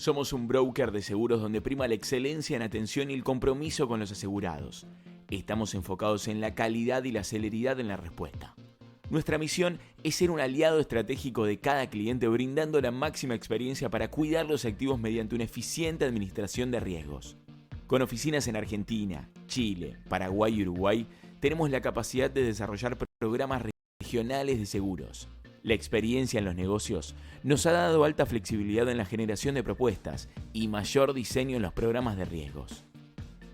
Somos un broker de seguros donde prima la excelencia en atención y el compromiso con los asegurados. Estamos enfocados en la calidad y la celeridad en la respuesta. Nuestra misión es ser un aliado estratégico de cada cliente, brindando la máxima experiencia para cuidar los activos mediante una eficiente administración de riesgos. Con oficinas en Argentina, Chile, Paraguay y Uruguay, tenemos la capacidad de desarrollar programas regionales de seguros. La experiencia en los negocios nos ha dado alta flexibilidad en la generación de propuestas y mayor diseño en los programas de riesgos.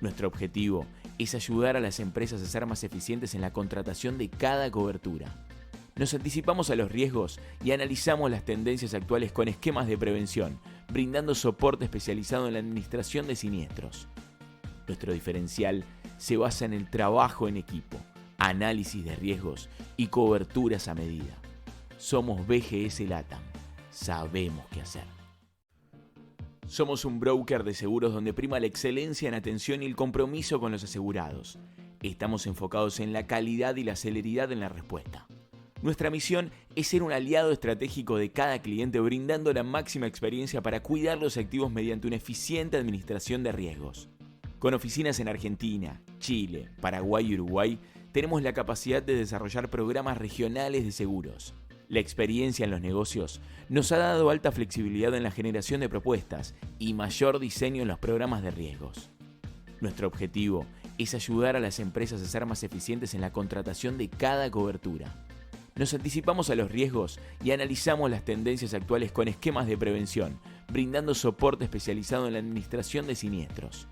Nuestro objetivo es ayudar a las empresas a ser más eficientes en la contratación de cada cobertura. Nos anticipamos a los riesgos y analizamos las tendencias actuales con esquemas de prevención, brindando soporte especializado en la administración de siniestros. Nuestro diferencial se basa en el trabajo en equipo, análisis de riesgos y coberturas a medida. Somos BGS LATAM. Sabemos qué hacer. Somos un broker de seguros donde prima la excelencia en atención y el compromiso con los asegurados. Estamos enfocados en la calidad y la celeridad en la respuesta. Nuestra misión es ser un aliado estratégico de cada cliente, brindando la máxima experiencia para cuidar los activos mediante una eficiente administración de riesgos. Con oficinas en Argentina, Chile, Paraguay y Uruguay, tenemos la capacidad de desarrollar programas regionales de seguros. La experiencia en los negocios nos ha dado alta flexibilidad en la generación de propuestas y mayor diseño en los programas de riesgos. Nuestro objetivo es ayudar a las empresas a ser más eficientes en la contratación de cada cobertura. Nos anticipamos a los riesgos y analizamos las tendencias actuales con esquemas de prevención, brindando soporte especializado en la administración de siniestros.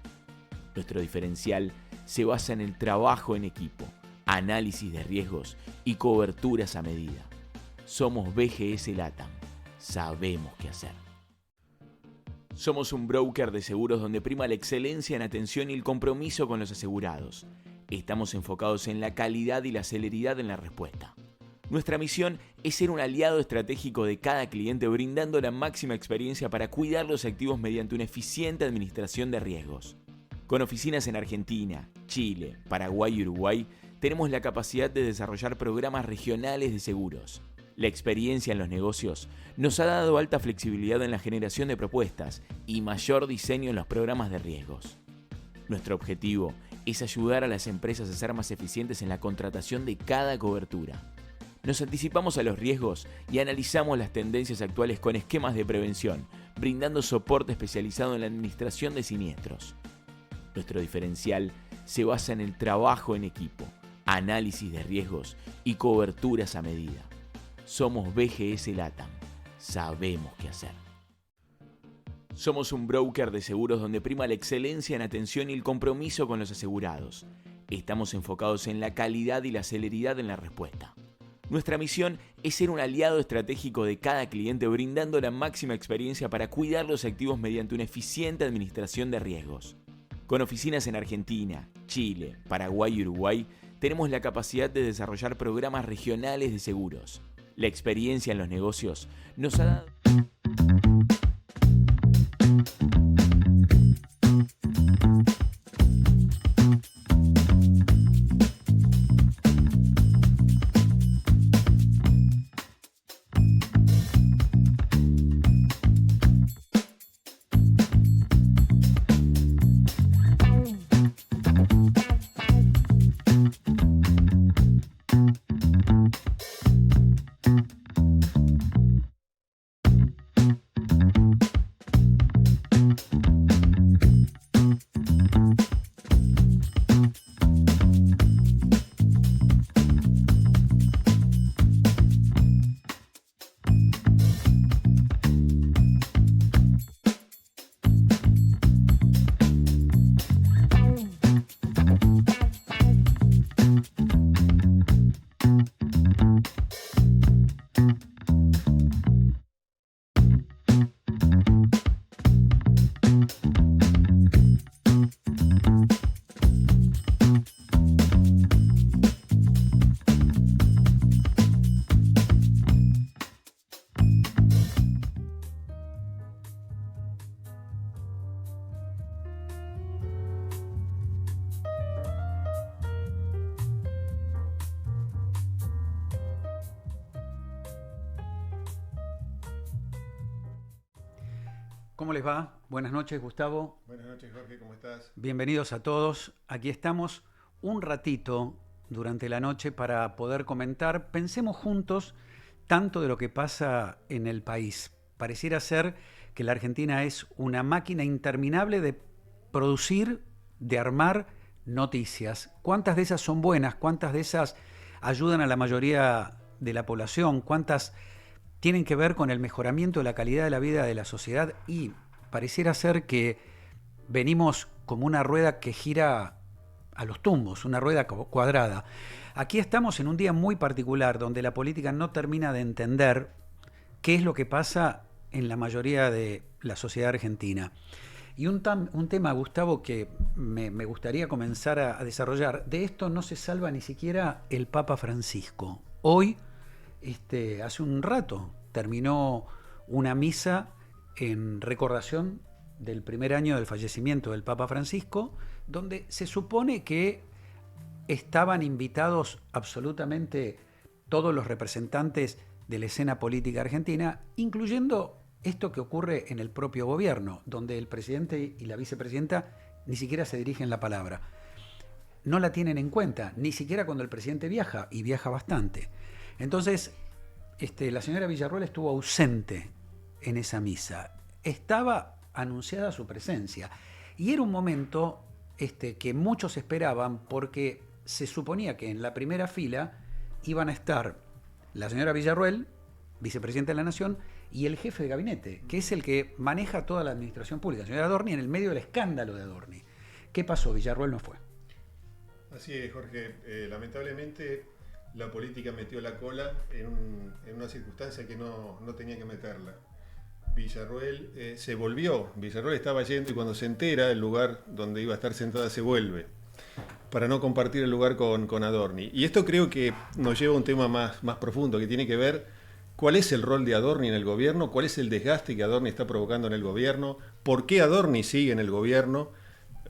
Nuestro diferencial se basa en el trabajo en equipo, análisis de riesgos y coberturas a medida. Somos BGS LATAM. Sabemos qué hacer. Somos un broker de seguros donde prima la excelencia en atención y el compromiso con los asegurados. Estamos enfocados en la calidad y la celeridad en la respuesta. Nuestra misión es ser un aliado estratégico de cada cliente, brindando la máxima experiencia para cuidar los activos mediante una eficiente administración de riesgos. Con oficinas en Argentina, Chile, Paraguay y Uruguay, tenemos la capacidad de desarrollar programas regionales de seguros. La experiencia en los negocios nos ha dado alta flexibilidad en la generación de propuestas y mayor diseño en los programas de riesgos. Nuestro objetivo es ayudar a las empresas a ser más eficientes en la contratación de cada cobertura. Nos anticipamos a los riesgos y analizamos las tendencias actuales con esquemas de prevención, brindando soporte especializado en la administración de siniestros. Nuestro diferencial se basa en el trabajo en equipo, análisis de riesgos y coberturas a medida. Somos BGS LATAM. Sabemos qué hacer. Somos un broker de seguros donde prima la excelencia en atención y el compromiso con los asegurados. Estamos enfocados en la calidad y la celeridad en la respuesta. Nuestra misión es ser un aliado estratégico de cada cliente, brindando la máxima experiencia para cuidar los activos mediante una eficiente administración de riesgos. Con oficinas en Argentina, Chile, Paraguay y Uruguay, tenemos la capacidad de desarrollar programas regionales de seguros. La experiencia en los negocios nos ha dado... ¿Cómo les va? Buenas noches, Gustavo. Buenas noches, Jorge, ¿cómo estás? Bienvenidos a todos. Aquí estamos un ratito durante la noche para poder comentar. Pensemos juntos tanto de lo que pasa en el país. Pareciera ser que la Argentina es una máquina interminable de producir, de armar noticias. ¿Cuántas de esas son buenas? ¿Cuántas de esas ayudan a la mayoría de la población? ¿Cuántas tienen que ver con el mejoramiento de la calidad de la vida de la sociedad? Y pareciera ser que venimos como una rueda que gira a los tumbos, una rueda cuadrada. Aquí estamos en un día muy particular donde la política no termina de entender qué es lo que pasa en la mayoría de la sociedad argentina. Y un tema, Gustavo, que me gustaría comenzar a desarrollar. De esto no se salva ni siquiera el Papa Francisco. Hoy, hace un rato, terminó una misa en recordación del primer año del fallecimiento del Papa Francisco, donde se supone que estaban invitados absolutamente todos los representantes de la escena política argentina, incluyendo esto que ocurre en el propio gobierno, donde el presidente y la vicepresidenta ni siquiera se dirigen la palabra. No la tienen en cuenta, ni siquiera cuando el presidente viaja, y viaja bastante. Entonces, la señora Villarroel estuvo ausente en esa misa. Estaba anunciada su presencia. Y era un momento que muchos esperaban porque se suponía que en la primera fila iban a estar la señora Villarroel, vicepresidenta de la Nación, y el jefe de gabinete, que es el que maneja toda la administración pública, el señor Adorni, en el medio del escándalo de Adorni. ¿Qué pasó? Villarroel no fue. Así es, Jorge. Lamentablemente la política metió la cola en una circunstancia que no tenía que meterla. Villarroel se volvió. Villarroel estaba yendo y cuando se entera el lugar donde iba a estar sentada se vuelve para no compartir el lugar con Adorni. Y esto creo que nos lleva a un tema más profundo que tiene que ver cuál es el rol de Adorni en el gobierno, cuál es el desgaste que Adorni está provocando en el gobierno, por qué Adorni sigue en el gobierno.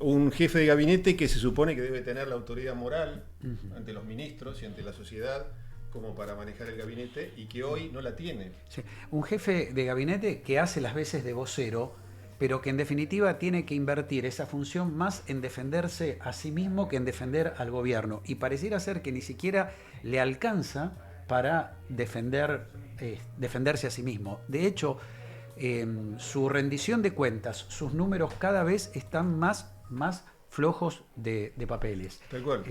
Un jefe de gabinete que se supone que debe tener la autoridad moral ante los ministros y ante la sociedad como para manejar el gabinete y que hoy no la tiene. Sí. Un jefe de gabinete que hace las veces de vocero, pero que en definitiva tiene que invertir esa función más en defenderse a sí mismo que en defender al gobierno. Y pareciera ser que ni siquiera le alcanza para defenderse a sí mismo. De hecho, su rendición de cuentas, sus números cada vez están más flojos de papeles. Tal cual.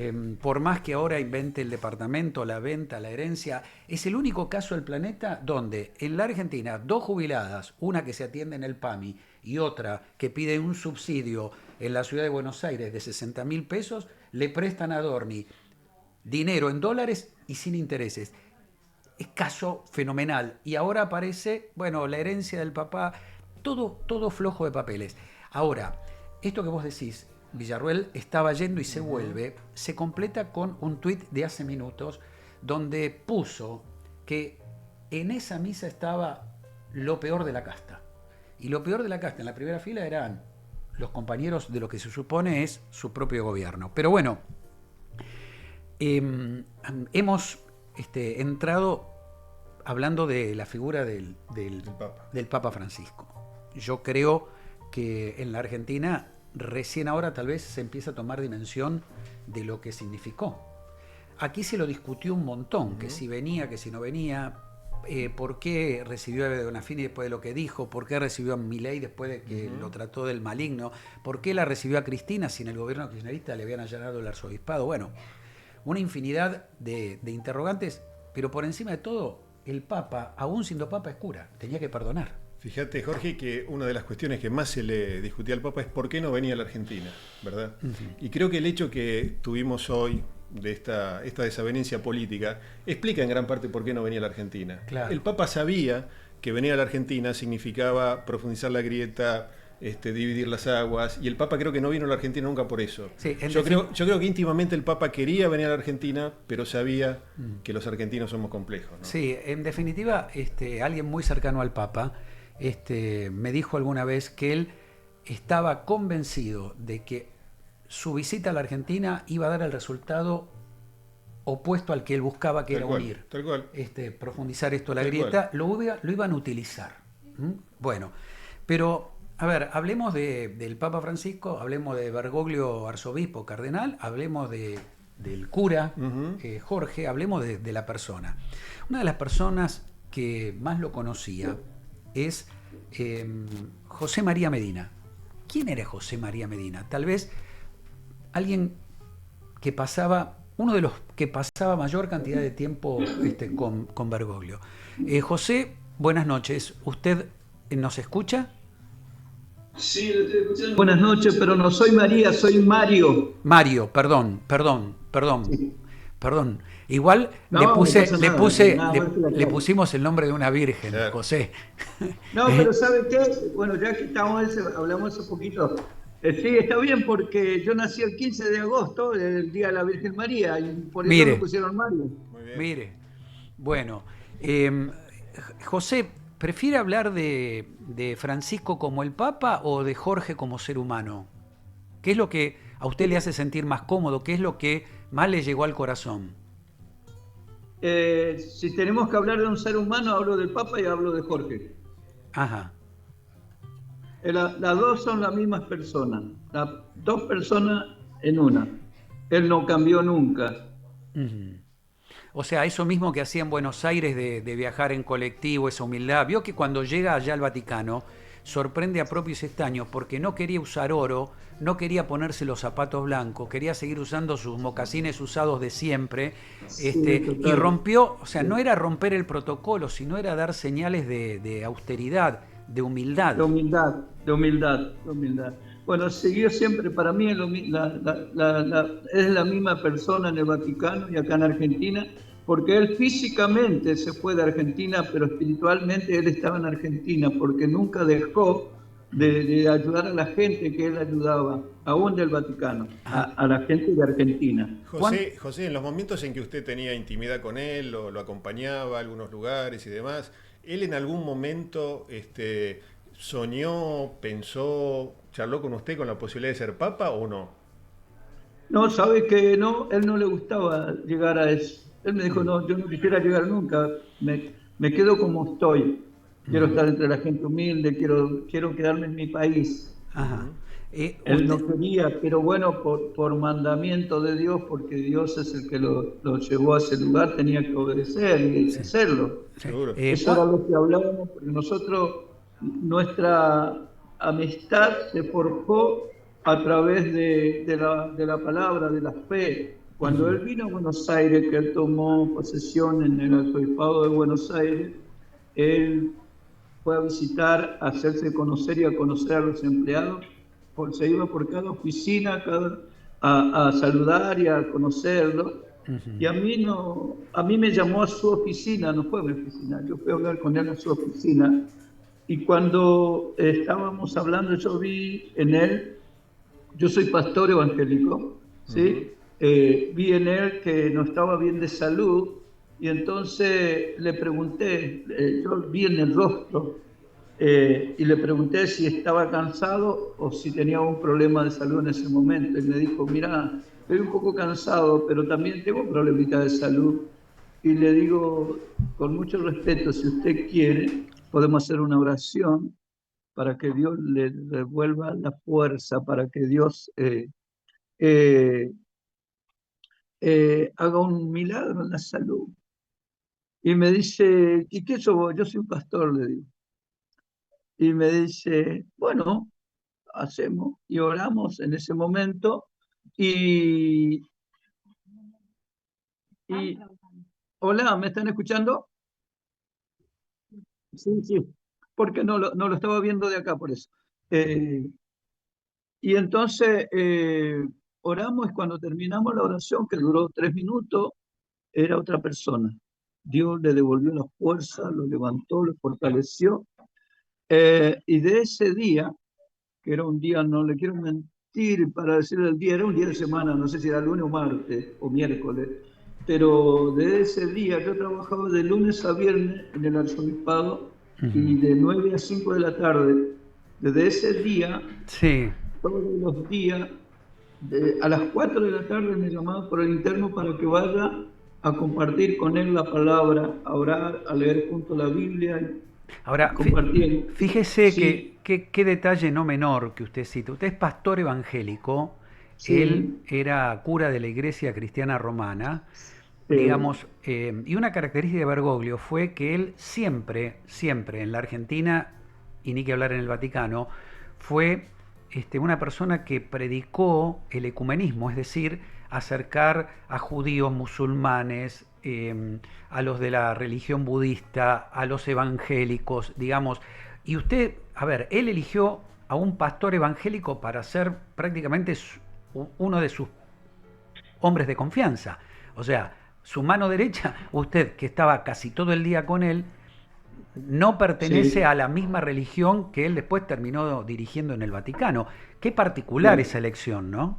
Por más que ahora invente el departamento, la venta, la herencia, es el único caso del planeta donde en la Argentina 2 jubiladas, una que se atiende en el PAMI y otra que pide un subsidio en la ciudad de Buenos Aires de 60.000 pesos, le prestan a Adorni dinero en dólares y sin intereses. Es caso fenomenal. Y ahora aparece, la herencia del papá, todo flojo de papeles. Ahora, esto que vos decís, Villarroel estaba yendo y se vuelve, se completa con un tuit de hace minutos donde puso que en esa misa estaba lo peor de la casta. Y lo peor de la casta en la primera fila eran los compañeros de lo que se supone es su propio gobierno. Pero bueno, hemos entrado hablando de la figura del Papa Francisco. Yo creo que en la Argentina recién ahora tal vez se empieza a tomar dimensión de lo que significó. Aquí se lo discutió un montón, que si venía, que si no venía, por qué recibió a Bonafini después de lo que dijo, por qué recibió a Milei después de que lo trató del maligno, por qué la recibió a Cristina si en el gobierno kirchnerista le habían allanado el arzobispado. Bueno, una infinidad de interrogantes, pero por encima de todo, el Papa, aún siendo Papa, es cura, tenía que perdonar. Fíjate, Jorge, que una de las cuestiones que más se le discutía al Papa es por qué no venía a la Argentina, ¿verdad? Y creo que el hecho que tuvimos hoy de esta desavenencia política explica en gran parte por qué no venía a la Argentina. Claro. El Papa sabía que venir a la Argentina significaba profundizar la grieta, dividir las aguas, y el Papa creo que no vino a la Argentina nunca por eso. Sí, yo creo que íntimamente el Papa quería venir a la Argentina, pero sabía que los argentinos somos complejos, ¿no? Sí, en definitiva, alguien muy cercano al Papa me dijo alguna vez que él estaba convencido de que su visita a la Argentina iba a dar el resultado opuesto al que él buscaba, que era unir. Tal cual. Profundizar esto, la grieta, lo iban a utilizar. Bueno, pero A ver, hablemos del Papa Francisco, hablemos de Bergoglio, arzobispo, cardenal, hablemos del cura, Jorge, hablemos de la persona. Una de las personas que más lo conocía es José María Medina. ¿Quién era José María Medina? Tal vez alguien que pasaba, uno de los que pasaba mayor cantidad de tiempo con Bergoglio. José, buenas noches. ¿Usted nos escucha? Sí, lo estoy escuchando. Buenas noches, pero no soy María, soy Mario. Mario, perdón. Sí. Perdón. Igual No, le pusimos el nombre de una virgen, Claro. José. No, pero ¿sabe qué? Bueno, ya que hablamos hace poquito. Sí, está bien porque yo nací el 15 de agosto, el Día de la Virgen María, y por eso Mire. me pusieron Mario. Muy bien. Mire, bueno, José, ¿prefiere hablar de Francisco como el Papa o de Jorge como ser humano? ¿Qué es lo que a usted le hace sentir más cómodo? ¿Qué es lo que más le llegó al corazón? Si tenemos que hablar de un ser humano, hablo del Papa y hablo de Jorge. Ajá. Las dos son las mismas personas, las dos personas en una. Él no cambió nunca. Ujú. O sea, eso mismo que hacía en Buenos Aires de viajar en colectivo, esa humildad. Vio que cuando llega allá al Vaticano sorprende a propios extraños porque no quería usar oro, no quería ponerse los zapatos blancos, quería seguir usando sus mocasines usados de siempre, Sí, y total. rompió, o sea, no era romper el protocolo, sino era dar señales de austeridad, de humildad. De humildad. Bueno, siguió siempre, para mí es la misma persona en el Vaticano y acá en Argentina, porque él físicamente se fue de Argentina, pero espiritualmente él estaba en Argentina, porque nunca dejó de ayudar a la gente que él ayudaba, aún del Vaticano, a la gente de Argentina. José, en los momentos en que usted tenía intimidad con él, lo acompañaba a algunos lugares y demás, ¿él en algún momento soñó, pensó, charló con usted con la posibilidad de ser papa o no? No, sabe que no, él no le gustaba llegar a eso. Él me dijo, no, yo no quisiera llegar nunca, me quedo como estoy. Quiero estar entre la gente humilde, quiero quedarme en mi país. Ajá. Él no Usted- quería, pero bueno, por mandamiento de Dios, porque Dios es el que lo llevó a ese lugar, tenía que obedecer y hacerlo. Seguro. Eso era lo que hablábamos, porque nuestra amistad se forjó a través de la palabra, de la fe. Cuando él vino a Buenos Aires, que él tomó posesión en el arzobispado de Buenos Aires, él fue a visitar, a hacerse conocer y a conocer a los empleados, se iba por cada oficina a saludar y a conocerlos. Y a mí me llamó a su oficina, no fue a mi oficina, yo fui a hablar con él a su oficina. Y cuando estábamos hablando, yo vi en él, yo soy pastor evangélico, ¿sí? Vi en él que no estaba bien de salud y entonces le pregunté, yo vi en el rostro y le pregunté si estaba cansado o si tenía un problema de salud en ese momento. Y me dijo, mira, estoy un poco cansado, pero también tengo problemitas de salud. Y le digo, con mucho respeto, si usted quiere, podemos hacer una oración para que Dios le devuelva la fuerza, para que Dios eh, haga un milagro en la salud. Y me dice, ¿y qué sos vos? Yo soy un pastor, le digo. Y me dice, bueno, hacemos y oramos en ese momento. Y hola, ¿me están escuchando? Sí, sí, porque no lo estaba viendo de acá, por eso. Y entonces oramos y cuando terminamos la oración, que duró 3 minutos, era otra persona. Dios le devolvió la fuerza, lo levantó, lo fortaleció. Y de ese día, que era un día, no le quiero mentir para decirle el día, era un día de semana, no sé si era lunes o martes o miércoles, pero de ese día yo trabajaba de lunes a viernes en el arzobispado y de 9 a 5 de la tarde. Desde ese día, Sí. todos los días, a las 4 de la tarde me llamaba por el interno para que vaya a compartir con él la palabra, a orar, a leer junto la Biblia, Ahora, compartir. fíjese Sí. qué detalle no menor que usted cita. Usted es pastor evangélico, Sí. él era cura de la Iglesia Cristiana Romana, Sí. digamos, y una característica de Bergoglio fue que él siempre, siempre en la Argentina, y ni que hablar en el Vaticano, fue una persona que predicó el ecumenismo, es decir, acercar a judíos, musulmanes, a los de la religión budista, a los evangélicos, digamos. Y usted, a ver, él eligió a un pastor evangélico para ser prácticamente uno de sus hombres de confianza. O sea, su mano derecha, usted que estaba casi todo el día con él, no pertenece Sí. a la misma religión que él después terminó dirigiendo en el Vaticano. Qué particular Sí. esa elección, ¿no?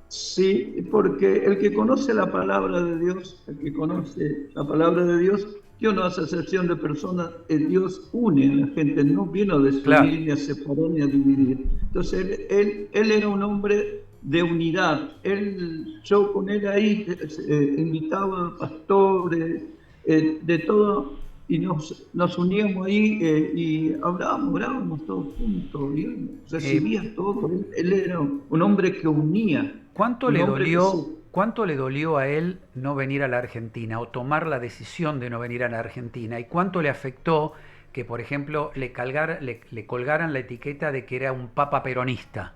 Sí, porque el que conoce la palabra de Dios, el que conoce la palabra de Dios no hace acepción de personas, Dios une a la gente, no vino a desunir, Claro. ni a separar, ni a dividir. Entonces, él era un hombre de unidad. Yo con él ahí invitaba a pastores, de todo, y nos uníamos ahí y orábamos todos juntos, y él recibía todo. Él era un hombre que unía. ¿Cuánto Un le hombre que dolió, cuánto le dolió a él no venir a la Argentina o tomar la decisión de no venir a la Argentina? ¿Y cuánto le afectó que, por ejemplo, le colgaran la etiqueta de que era un papa peronista?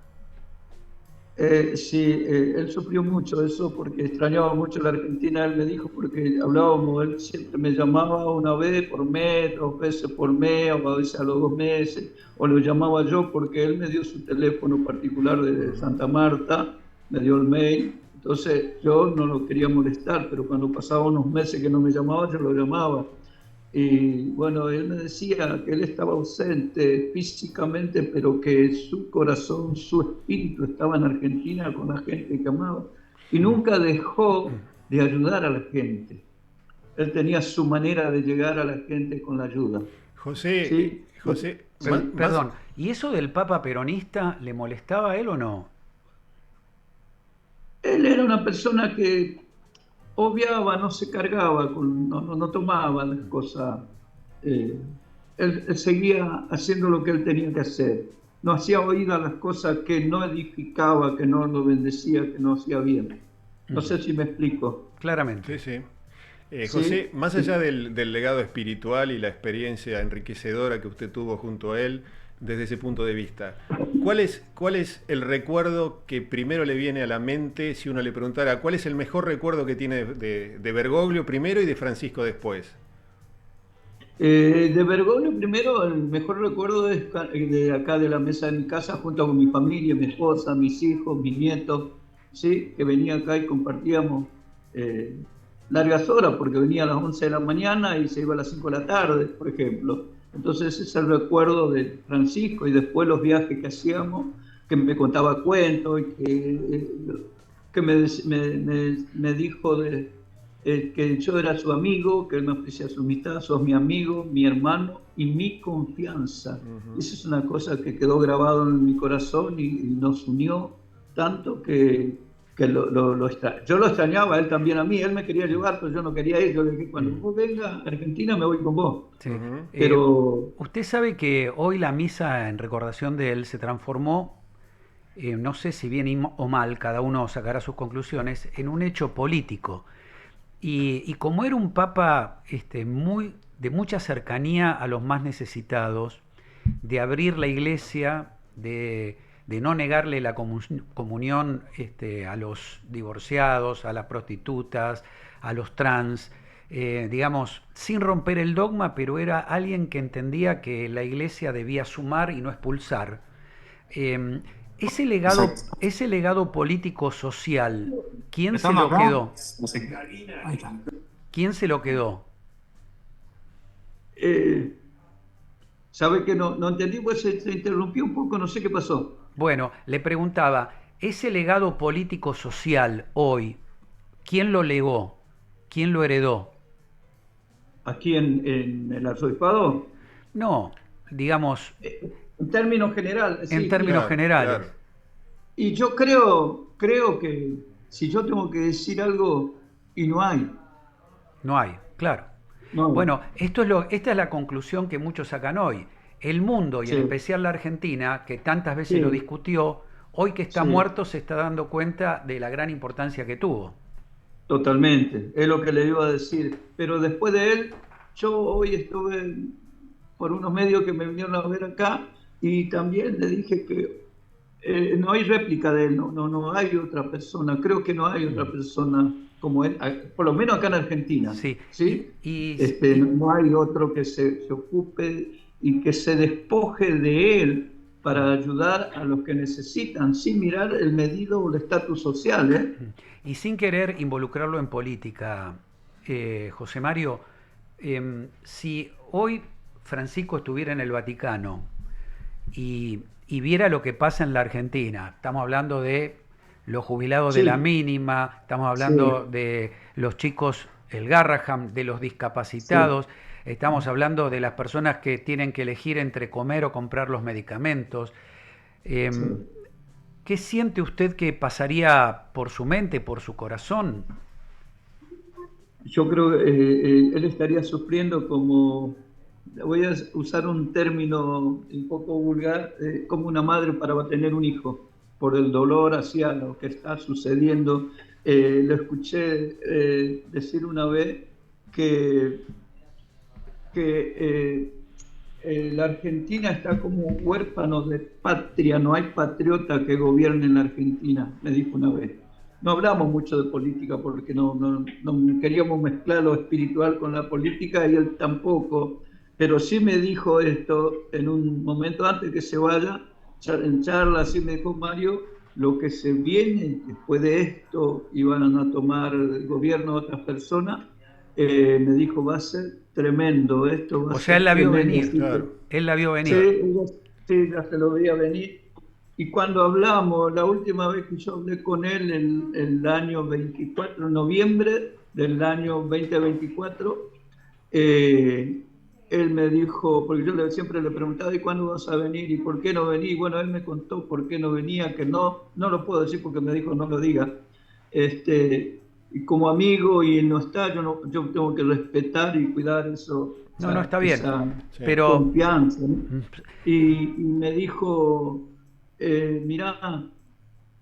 Sí, él sufrió mucho eso porque extrañaba mucho la Argentina. Él me dijo, porque hablábamos, él siempre me llamaba una vez por mes, 2 veces por mes, o a veces a los 2 meses, o lo llamaba yo porque él me dio su teléfono particular de Santa Marta, me dio el mail. Entonces yo no lo quería molestar, pero cuando pasaba unos meses que no me llamaba, yo lo llamaba. Y bueno, él me decía que él estaba ausente físicamente, pero que su corazón, su espíritu estaba en Argentina con la gente que amaba. Y nunca dejó de ayudar a la gente. Él tenía su manera de llegar a la gente con la ayuda. José, Sí, José, sí. Perdón, ¿y eso del papa peronista le molestaba a él o no? Él era una persona que obviaba, no se cargaba, no tomaba las cosas. eh, él seguía haciendo lo que él tenía que hacer. No hacía oídas las cosas que no edificaba, que no lo bendecía, que no hacía bien. No sé si me explico. Claramente. sí, sí. Sí, José, más sí. allá del legado espiritual y la experiencia enriquecedora que usted tuvo junto a él, desde ese punto de vista, cuál es el recuerdo que primero le viene a la mente si uno le preguntara cuál es el mejor recuerdo que tiene de Bergoglio primero y de Francisco después? De Bergoglio, primero, el mejor recuerdo es de acá de la mesa de mi casa, junto con mi familia, mi esposa, mis hijos, mis nietos, ¿sí? Que venía acá y compartíamos largas horas, porque venía a las 11 de la mañana y se iba a las 5 de la tarde, por ejemplo. Entonces ese es el recuerdo de Francisco, y después los viajes que hacíamos, que me contaba cuentos, y que me dijo que yo era su amigo, que él me ofrecía su amistad. Sos mi amigo, mi hermano y mi confianza. Esa es una cosa que quedó grabado en mi corazón y nos unió tanto que yo lo extrañaba, él también a mí. Él me quería llevar, pero yo no quería ir. Yo le dije, cuando vos vengas a Argentina me voy con vos. Sí. Pero Usted sabe que hoy la misa en recordación de él se transformó, no sé si bien o mal, cada uno sacará sus conclusiones, en un hecho político. Y como era un papa de mucha cercanía a los más necesitados, de abrir la iglesia, de no negarle la comunión a los divorciados, a las prostitutas, a los trans, digamos, sin romper el dogma, pero era alguien que entendía que la iglesia debía sumar y no expulsar. Ese legado político-social, ¿quién se lo quedó? ¿Quién se lo quedó? sabe que no entendí, pues se interrumpió un poco, no sé qué pasó. Bueno, le preguntaba, ese legado político-social hoy, ¿quién lo legó? ¿Quién lo heredó? Aquí en el arzobispado, No, digamos, en términos generales. en Sí, términos Claro, generales. claro. y yo creo que si yo tengo que decir algo y no hay, No hay, claro. no hay. Bueno, esta es la conclusión que muchos sacan hoy. el mundo y en Sí. especial la Argentina, que tantas veces Sí. lo discutió, hoy que está Sí. muerto se está dando cuenta de la gran importancia que tuvo. Totalmente, es lo que le iba a decir. Pero después de él, yo hoy estuve por unos medios que me vinieron a ver acá y también le dije que no hay réplica de él, no hay otra persona. Creo que no hay otra persona como él, por lo menos acá en Argentina, Sí, ¿sí? y, No hay otro que se ocupe y que se despoje de él para ayudar a los que necesitan, sin mirar el medido o el estatus social, ¿eh? y sin querer involucrarlo en política, José Mario, si hoy Francisco estuviera en el Vaticano y viera lo que pasa en la Argentina, estamos hablando de los jubilados de Sí, la mínima, estamos hablando sí, de los chicos, el Garraham, de los sí, discapacitados, estamos hablando de las personas que tienen que elegir entre comer o comprar los medicamentos. Em, sí. ¿Qué siente usted que pasaría por su mente, por su corazón? Yo creo que él estaría sufriendo como, voy a usar un término un poco vulgar, como una madre para tener un hijo, por el dolor hacia lo que está sucediendo. Lo escuché decir una vez que, que la Argentina está como huérfano de patria, no hay patriota que gobierne en la Argentina, me dijo una vez. No hablamos mucho de política porque no queríamos mezclar lo espiritual con la política y él tampoco, pero sí me dijo esto en un momento antes que se vaya, en charla, así me dijo Mario, lo que se viene después de esto y van a tomar el gobierno otras personas, me dijo, va a ser tremendo, esto va a O sea, él ser la vio tremendo. venir, Así que, Claro, él la vio sí, venir. sí, ya se lo veía venir. Y cuando hablamos, la última vez que yo hablé con él, el año 24, noviembre del año 2024, eh, él me dijo, porque siempre le preguntaba, ¿y cuándo vas a venir? ¿Y por qué no venís? Bueno, él me contó por qué no venía, que no lo puedo decir porque me dijo no lo diga. Y como amigo y él no está, yo tengo que respetar y cuidar eso, No, no, está bien, esa sí. pero confianza, ¿no? Y me dijo, mirá,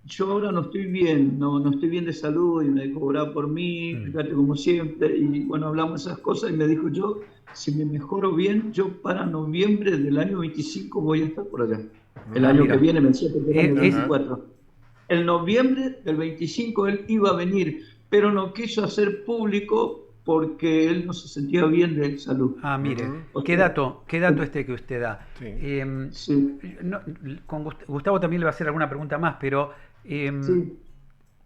yo ahora no estoy bien, no estoy bien de salud y me dijo, orá por mí, fíjate como siempre, y bueno, hablamos esas cosas y me dijo, yo, si me mejoro bien, yo para noviembre del año 25 voy a estar por allá. El año que mira, viene me decía que era el año es, Ajá. 24. El noviembre del 25 él iba a venir, pero no quiso hacer público porque él no se sentía bien de salud. mire, Ujú. O sea, qué dato este que usted da. Sí. sí, Con Gustavo también le va a hacer alguna pregunta más, pero sí,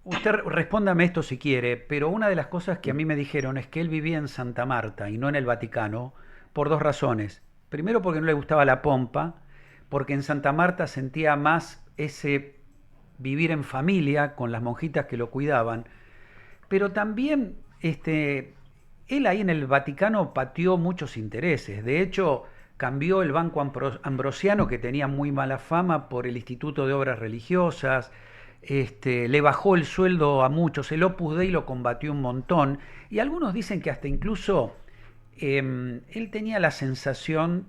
usted respóndame esto si quiere, pero una de las cosas que a mí me dijeron es que él vivía en Santa Marta y no en el Vaticano por dos razones. Primero porque no le gustaba la pompa, porque en Santa Marta sentía más ese vivir en familia con las monjitas que lo cuidaban, pero también él ahí en el Vaticano pateó muchos intereses. De hecho, cambió el Banco Ambrosiano, que tenía muy mala fama, por el Instituto de Obras Religiosas. Le bajó el sueldo a muchos. El Opus Dei lo combatió un montón. Y algunos dicen que hasta incluso él tenía la sensación,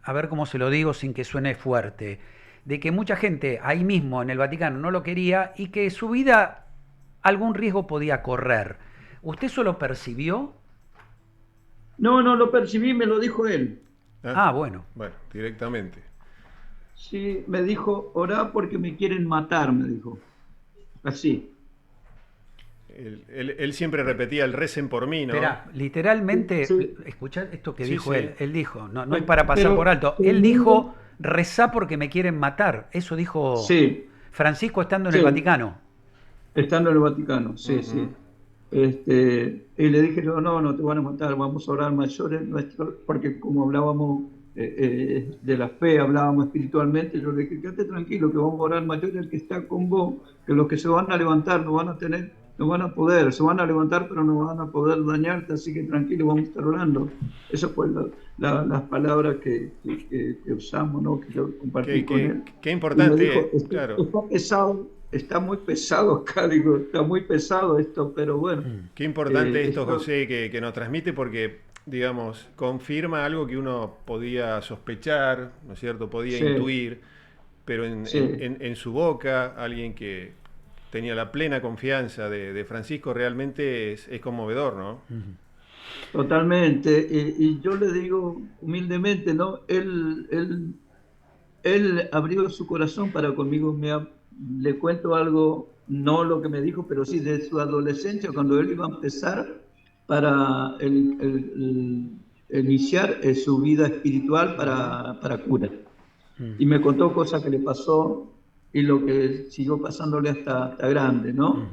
a ver cómo se lo digo sin que suene fuerte, de que mucha gente ahí mismo en el Vaticano no lo quería y que su vida algún riesgo podía correr. ¿Usted eso lo percibió? no lo percibí, me lo dijo él. Ah, bueno. Bueno, directamente. Sí, me dijo, orá porque me quieren matar, me dijo. Así. Él siempre repetía el recen por mí, ¿no? Espera, literalmente, Sí, escuchá esto que Sí, dijo sí. él. Él dijo, no es para pasar pero por alto, el él mundo, dijo, rezá porque me quieren matar. Eso dijo sí, Francisco estando en el sí, Vaticano. estando en el Vaticano, sí, sí. Ujú. Y le dije, no te van a matar, vamos a orar mayores nuestros, porque como hablábamos de la fe, hablábamos espiritualmente, yo le dije, quédate tranquilo, que vamos a orar mayores el que está con vos, que los que se van a levantar no van a poder, se van a levantar pero no van a poder dañarte, así que tranquilo, vamos a estar orando. Eso fue las palabras que usamos, ¿no? Que yo compartí con él. Qué Y me importante, dijo, claro. está pesado, está muy pesado acá, digo, está muy pesado esto, pero bueno. Qué importante esto, Esto, José, que nos transmite, porque digamos, confirma algo que uno podía sospechar, ¿no es cierto? Podía intuir, pero en su boca, alguien que tenía la plena confianza de Francisco, realmente es conmovedor, ¿no? Totalmente. Y yo le digo humildemente, ¿no? Él abrió su corazón para conmigo. Le cuento algo, no lo que me dijo, pero sí de su adolescencia, cuando él iba a empezar para iniciar su vida espiritual para cura. Y me contó cosas que le pasó y lo que siguió pasándole hasta grande, ¿no?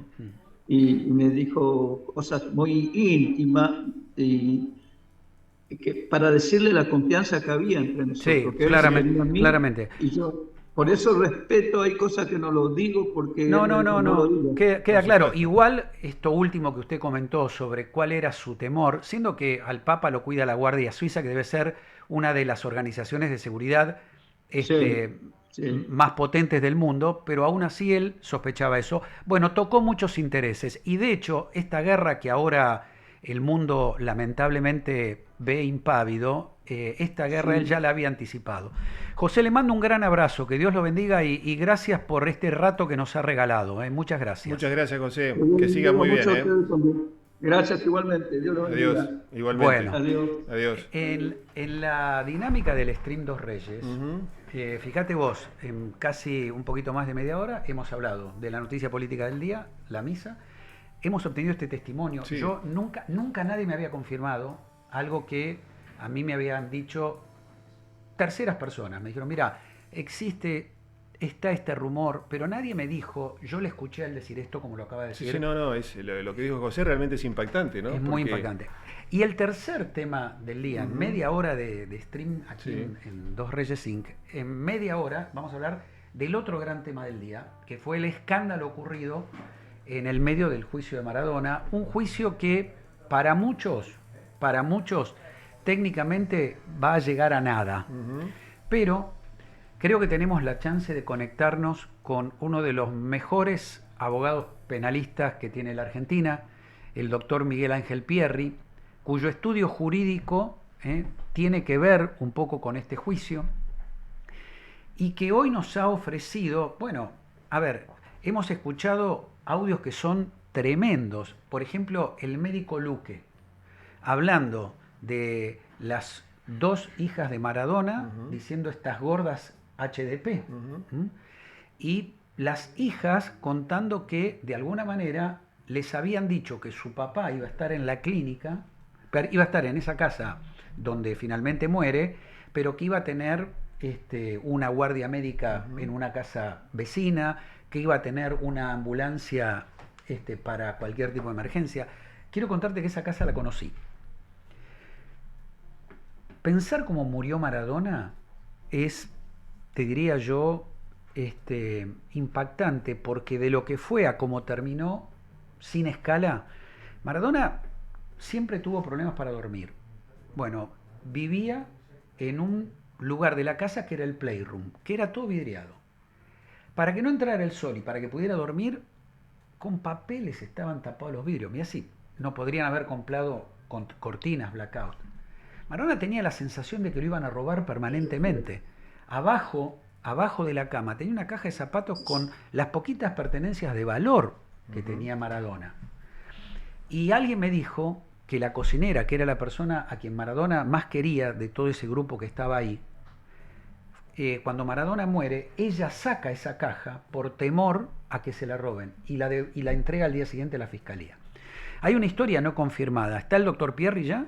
Y me dijo cosas muy íntimas y que para decirle la confianza que había entre nosotros. Sí, que claramente, él a mí, claramente. Y yo, por eso respeto, hay cosas que no lo digo porque No, él me dijo, no lo digo. Queda claro. Igual esto último que usted comentó sobre cuál era su temor, siendo que al Papa lo cuida la Guardia Suiza, que debe ser una de las organizaciones de seguridad más potentes del mundo, pero aún así él sospechaba eso. Bueno, tocó muchos intereses y de hecho esta guerra que ahora el mundo lamentablemente ve impávido, esta guerra él ya la había anticipado. José, le mando un gran abrazo, que Dios lo bendiga y gracias por este rato que nos ha regalado. Muchas gracias. Muchas gracias, José. Que siga muy bien. Gracias igualmente. Dios lo bendiga. Adiós. Igualmente. Bueno, adiós. En la dinámica del Stream Dos Reyes, fíjate vos, en casi un poquito más de media hora hemos hablado de la noticia política del día, la misa. Hemos obtenido este testimonio. Sí. Yo nunca nadie me había confirmado algo que a mí me habían dicho terceras personas. Me dijeron, mira, está este rumor, pero nadie me dijo, yo le escuché a él decir esto como lo acaba de decir. Sí, no, lo que dijo José realmente es impactante, ¿no? Es muy impactante. Y el tercer tema del día, en media hora de stream aquí en Dos Reyes Inc., en media hora vamos a hablar del otro gran tema del día, que fue el escándalo ocurrido en el medio del juicio de Maradona, un juicio que para muchos, técnicamente va a llegar a nada. Pero creo que tenemos la chance de conectarnos con uno de los mejores abogados penalistas que tiene la Argentina, el doctor Miguel Ángel Pierri, cuyo estudio jurídico tiene que ver un poco con este juicio y que hoy nos ha ofrecido, bueno, a ver, hemos escuchado audios que son tremendos. Por ejemplo, el médico Luque, hablando de las dos hijas de Maradona, diciendo estas gordas HDP. Y las hijas contando que, de alguna manera, les habían dicho que su papá iba a estar en la clínica, iba a estar en esa casa donde finalmente muere, pero que iba a tener una guardia médica en una casa vecina, que iba a tener una ambulancia para cualquier tipo de emergencia. Quiero contarte que esa casa la conocí. Pensar cómo murió Maradona es, te diría yo, impactante, porque de lo que fue a cómo terminó, sin escala, Maradona siempre tuvo problemas para dormir. Bueno, vivía en un lugar de la casa que era el playroom, que era todo vidriado. Para que no entrara el sol y para que pudiera dormir, con papeles estaban tapados los vidrios. Mira, así, no podrían haber comprado con cortinas blackout. Maradona tenía la sensación de que lo iban a robar permanentemente. Abajo de la cama tenía una caja de zapatos con las poquitas pertenencias de valor que tenía Maradona. Y alguien me dijo que la cocinera, que era la persona a quien Maradona más quería de todo ese grupo que estaba ahí, cuando Maradona muere, ella saca esa caja por temor a que se la roben y la entrega al día siguiente a la fiscalía. Hay una historia no confirmada. ¿Está el doctor Pierri ya?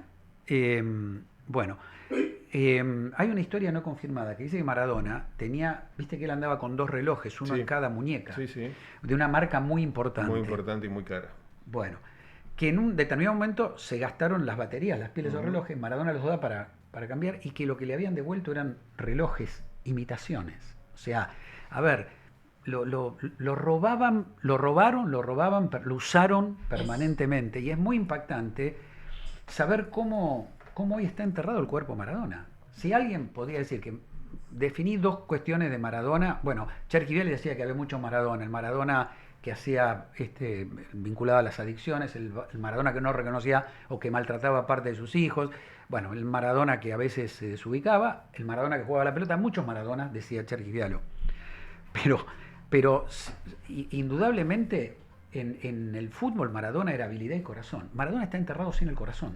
Bueno, hay una historia no confirmada que dice que Maradona tenía, viste que él andaba con dos relojes, uno en cada muñeca, de una marca muy importante. Muy importante y muy cara. Bueno, que en un determinado momento se gastaron las baterías, las pieles de los relojes, Maradona los da para cambiar, y que lo que le habían devuelto eran relojes, imitaciones. O sea, a ver, lo robaban, lo usaron permanentemente, y es muy impactante saber cómo hoy está enterrado el cuerpo de Maradona. Si alguien podría decir que definí dos cuestiones de Maradona, bueno, Cherquivelle decía que había mucho Maradona, el Maradona que hacía vinculado a las adicciones, el Maradona que no reconocía o que maltrataba a parte de sus hijos, bueno, el Maradona que a veces se desubicaba, el Maradona que jugaba la pelota, muchos Maradonas, decía Cherkis Vialo. Pero indudablemente en el fútbol Maradona era habilidad y corazón. Maradona está enterrado sin el corazón.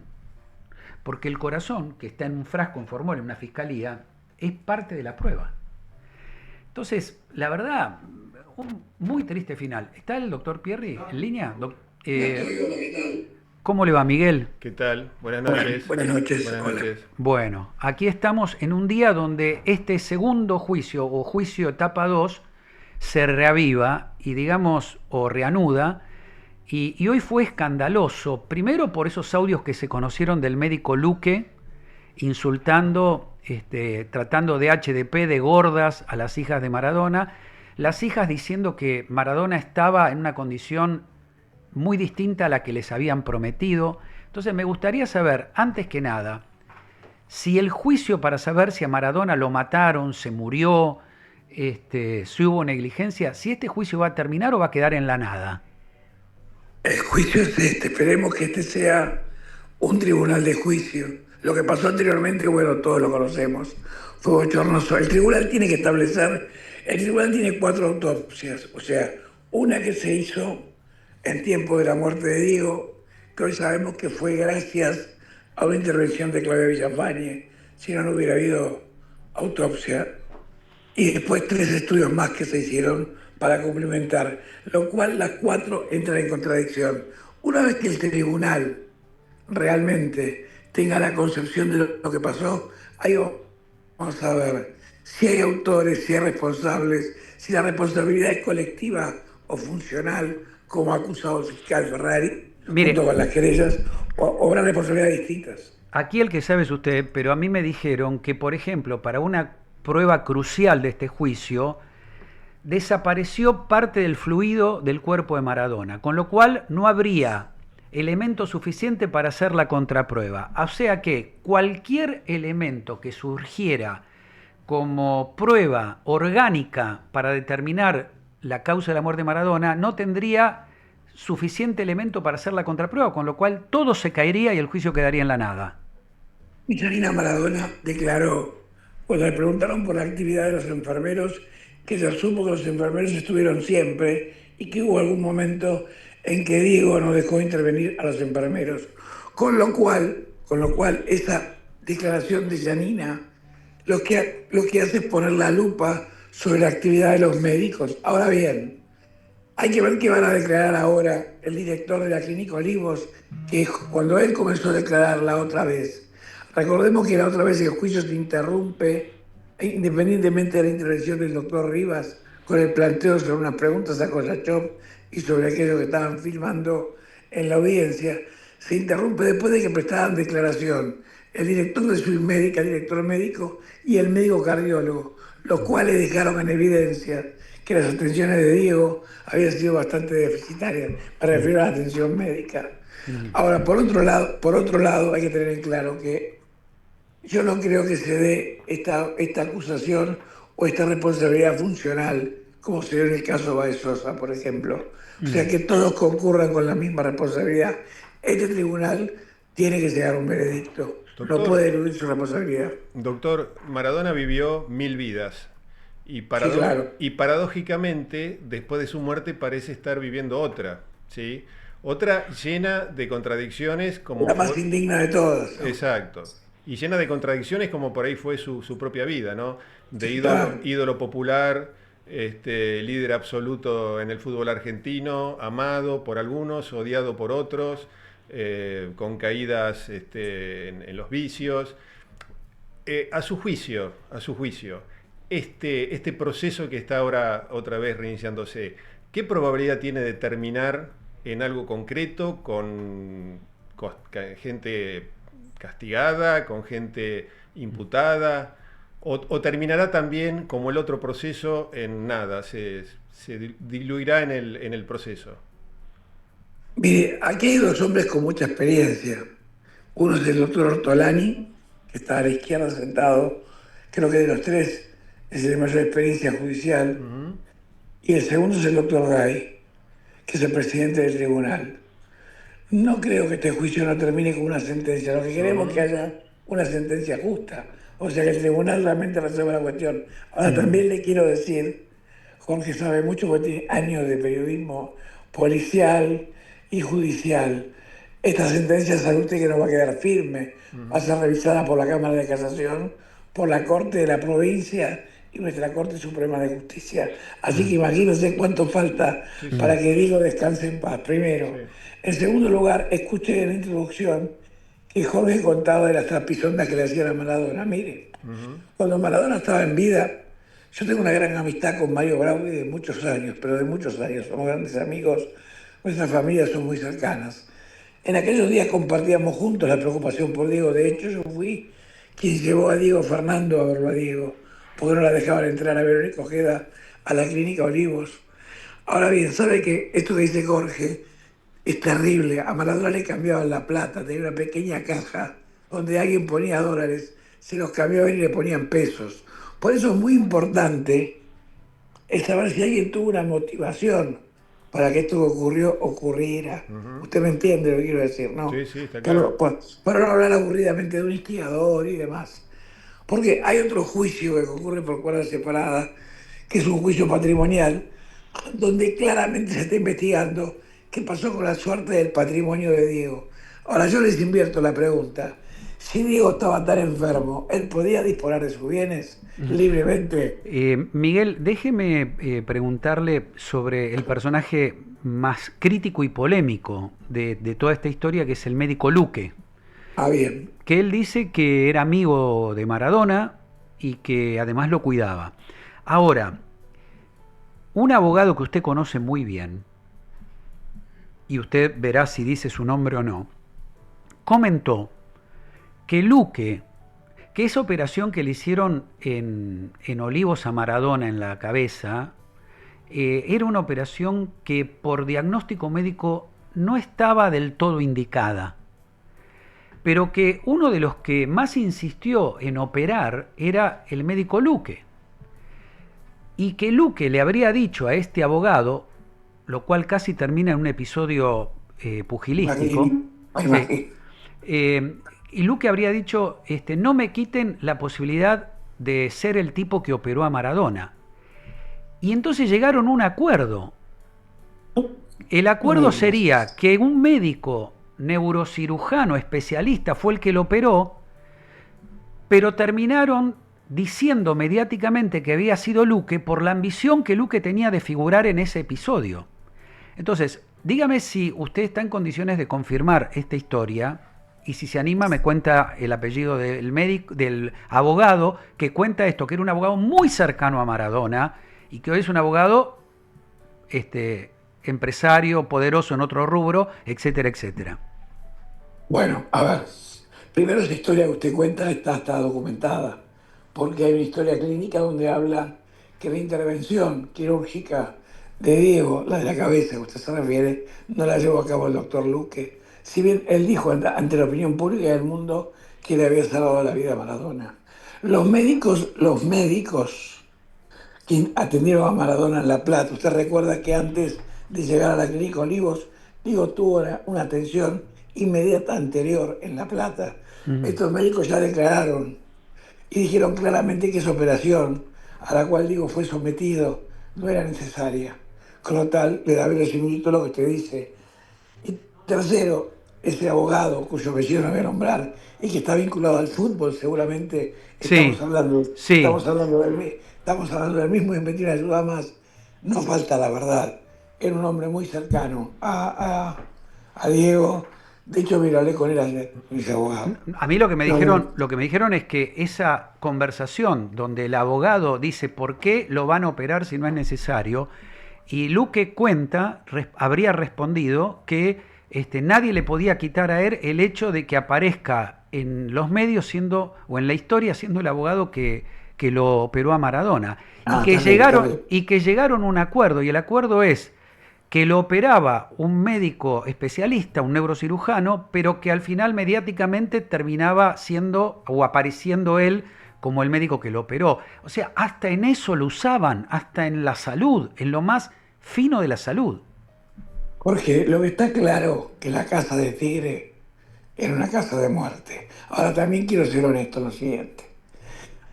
Porque el corazón, que está en un frasco en formol, en una fiscalía, es parte de la prueba. Entonces, la verdad, un muy triste final. ¿Está el doctor Pierri en línea? ¿Cómo le va, Miguel? ¿Qué tal? Buenas noches. Buenas noches. Buenas noches. Bueno, aquí estamos en un día donde este segundo juicio, o juicio etapa 2, se reaviva y digamos, o reanuda, y hoy fue escandaloso, primero por esos audios que se conocieron del médico Luque, insultando, tratando de HDP, de gordas a las hijas de Maradona, las hijas diciendo que Maradona estaba en una condición muy distinta a la que les habían prometido. Entonces me gustaría saber, antes que nada, si el juicio para saber si a Maradona lo mataron, se murió, si hubo negligencia, si este juicio va a terminar o va a quedar en la nada. El juicio es esperemos que este sea un tribunal de juicio. Lo que pasó anteriormente, bueno, todos lo conocemos, fue bochornoso. El tribunal tiene que establecer, el tribunal tiene 4 autopsias, o sea, una que se hizo en tiempo de la muerte de Diego, que hoy sabemos que fue gracias a una intervención de Claudia Villafañe, si no, no hubiera habido autopsia. Y después 3 estudios más que se hicieron para complementar, lo cual las 4 entran en contradicción. Una vez que el tribunal realmente tenga la concepción de lo que pasó, ahí vamos a ver si hay autores, si hay responsables, si la responsabilidad es colectiva o funcional, como ha acusado el fiscal Ferrari, junto con las querellas, o habrá responsabilidades distintas. Aquí el que sabe es usted, pero a mí me dijeron que, por ejemplo, para una prueba crucial de este juicio, desapareció parte del fluido del cuerpo de Maradona, con lo cual no habría elemento suficiente para hacer la contraprueba. O sea que cualquier elemento que surgiera como prueba orgánica para determinar la causa de la muerte de Maradona no tendría suficiente elemento para hacer la contraprueba, con lo cual todo se caería y el juicio quedaría en la nada. Janina Maradona declaró, cuando le preguntaron por la actividad de los enfermeros, que se asumo que los enfermeros estuvieron siempre y que hubo algún momento en que Diego no dejó intervenir a los enfermeros. Con lo cual esa declaración de Janina lo que hace es poner la lupa sobre la actividad de los médicos. Ahora bien, hay que ver qué van a declarar ahora el director de la Clínica Olivos, que cuando él comenzó a declarar la otra vez, recordemos que la otra vez el juicio se interrumpe, independientemente de la intervención del doctor Rivas, con el planteo sobre unas preguntas a Kollachov y sobre aquello que estaban filmando en la audiencia, se interrumpe después de que prestaban declaración el director de Suite Médica, el director médico y el médico cardiólogo, los cuales dejaron en evidencia que las atenciones de Diego habían sido bastante deficitarias, me refiero a la atención médica. Ahora, por otro lado, hay que tener en claro que yo no creo que se dé esta acusación o esta responsabilidad funcional, como se dio en el caso de Baez Sosa, por ejemplo. O sea, que todos concurran con la misma responsabilidad. Este tribunal tiene que llegar a un veredicto. Doctor, no puede eludir su responsabilidad. Doctor, Maradona vivió 1000 vidas. Y, Sí, claro. y paradójicamente, después de su muerte, parece estar viviendo otra, ¿sí? Otra llena de contradicciones como... La más indigna de todas, ¿no? Exacto. Y llena de contradicciones como por ahí fue su propia vida, ¿no? De Sí, ídolo, claro. ídolo popular, líder absoluto en el fútbol argentino, amado por algunos, odiado por otros, con caídas en los vicios. A su juicio, este proceso que está ahora otra vez reiniciándose, ¿qué probabilidad tiene de terminar en algo concreto, con gente castigada, con gente imputada? ¿O terminará también, como el otro proceso, en nada? ¿Se diluirá en el proceso? Mire, aquí hay 2 hombres con mucha experiencia. Uno es el doctor Ortolani, que está a la izquierda sentado, creo que de los 3 es el de mayor experiencia judicial, y el segundo es el doctor Ray. que es el presidente del tribunal. No creo que este juicio no termine con una sentencia. Lo que queremos es que haya una sentencia justa. O sea, que el tribunal realmente resuelva la cuestión. Ahora, también le quiero decir, Jorge sabe mucho porque tiene años de periodismo policial y judicial. Esta sentencia sabe usted que no va a quedar firme. Va a ser revisada por la Cámara de Casación, por la Corte de la Provincia y nuestra Corte Suprema de Justicia. Así que imagínense cuánto falta para que Diego descanse en paz, primero. Sí. En segundo lugar, escuché en la introducción que Jorge contaba de las trapisondas que le hacían a Maradona. Mire, cuando Maradona estaba en vida, yo tengo una gran amistad con Mario Brauli de muchos años, pero de muchos años. Somos grandes amigos, nuestras familias son muy cercanas. En aquellos días compartíamos juntos la preocupación por Diego. De hecho, yo fui quien llevó a Diego Fernando a verlo a Diego, porque no la dejaban entrar a Verónica Ojeda a la clínica Olivos. Ahora bien, ¿sabe que esto que dice Jorge es terrible? A Maradona le cambiaban la plata, tenía una pequeña caja donde alguien ponía dólares, se los cambiaban y le ponían pesos. Por eso es muy importante es saber si alguien tuvo una motivación para que esto que ocurrió ocurriera. Usted me entiende lo que quiero decir, ¿no? Sí, sí, está claro. Para no hablar aburridamente de un instigador y demás. Porque hay otro juicio que ocurre por cuerdas separadas, que es un juicio patrimonial, donde claramente se está investigando qué pasó con la suerte del patrimonio de Diego. Ahora yo les invierto la pregunta. Si Diego estaba tan enfermo, ¿él podía disponer de sus bienes libremente? Miguel, déjeme preguntarle sobre el personaje más crítico y polémico de toda esta historia, que es el médico Luque. Ah, bien. Que él dice que era amigo de Maradona y que además lo cuidaba. Ahora, un abogado que usted conoce muy bien, y usted verá si dice su nombre o no, comentó que Luque, que esa operación que le hicieron en Olivos a Maradona en la cabeza, era una operación que por diagnóstico médico no estaba del todo indicada, pero que uno de los que más insistió en operar era el médico Luque, y que Luque le habría dicho a este abogado, lo cual casi termina en un episodio pugilístico, y Luque habría dicho, no me quiten la posibilidad de ser el tipo que operó a Maradona. Y entonces llegaron a un acuerdo. El acuerdo sería que un médico neurocirujano especialista fue el que lo operó, pero terminaron diciendo mediáticamente que había sido Luque por la ambición que Luque tenía de figurar en ese episodio. Entonces, dígame si usted está en condiciones de confirmar esta historia, y si se anima me cuenta el apellido del médico, del abogado que cuenta esto, que era un abogado muy cercano a Maradona y que hoy es un abogado empresario, poderoso en otro rubro, etcétera, etcétera. Bueno, a ver, primero esa historia que usted cuenta está documentada, porque hay una historia clínica donde habla que la intervención quirúrgica de Diego, la de la cabeza que usted se refiere, no la llevó a cabo el doctor Luque. Si bien él dijo ante la opinión pública del mundo que le había salvado la vida a Maradona. Los médicos que atendieron a Maradona en La Plata, usted recuerda que antes de llegar a la clínica Olivos, Diego tuvo una atención inmediata anterior en La Plata. Estos médicos ya declararon y dijeron claramente que esa operación a la cual Diego fue sometido no era necesaria. Con lo tal, le da verosimilitud lo que usted dice. Y tercero, ese abogado cuyo apellido no voy a nombrar y que está vinculado al fútbol, seguramente estamos hablando del mismo, y me tiene ayuda más. No falta la verdad. Era un hombre muy cercano a Diego. De hecho, mira, hablé con él ayer, mis abogados. A mí lo que me dijeron es que esa conversación donde el abogado dice por qué lo van a operar si no es necesario, y Luque habría respondido que nadie le podía quitar a él el hecho de que aparezca en los medios o en la historia siendo el abogado que lo operó a Maradona. Y que llegaron a un acuerdo, y el acuerdo es que lo operaba un médico especialista, un neurocirujano, pero que al final mediáticamente terminaba siendo o apareciendo él como el médico que lo operó. O sea, hasta en eso lo usaban, hasta en la salud, en lo más fino de la salud. Jorge, lo que está claro que la casa de Tigre era una casa de muerte. Ahora también quiero ser honesto en lo siguiente.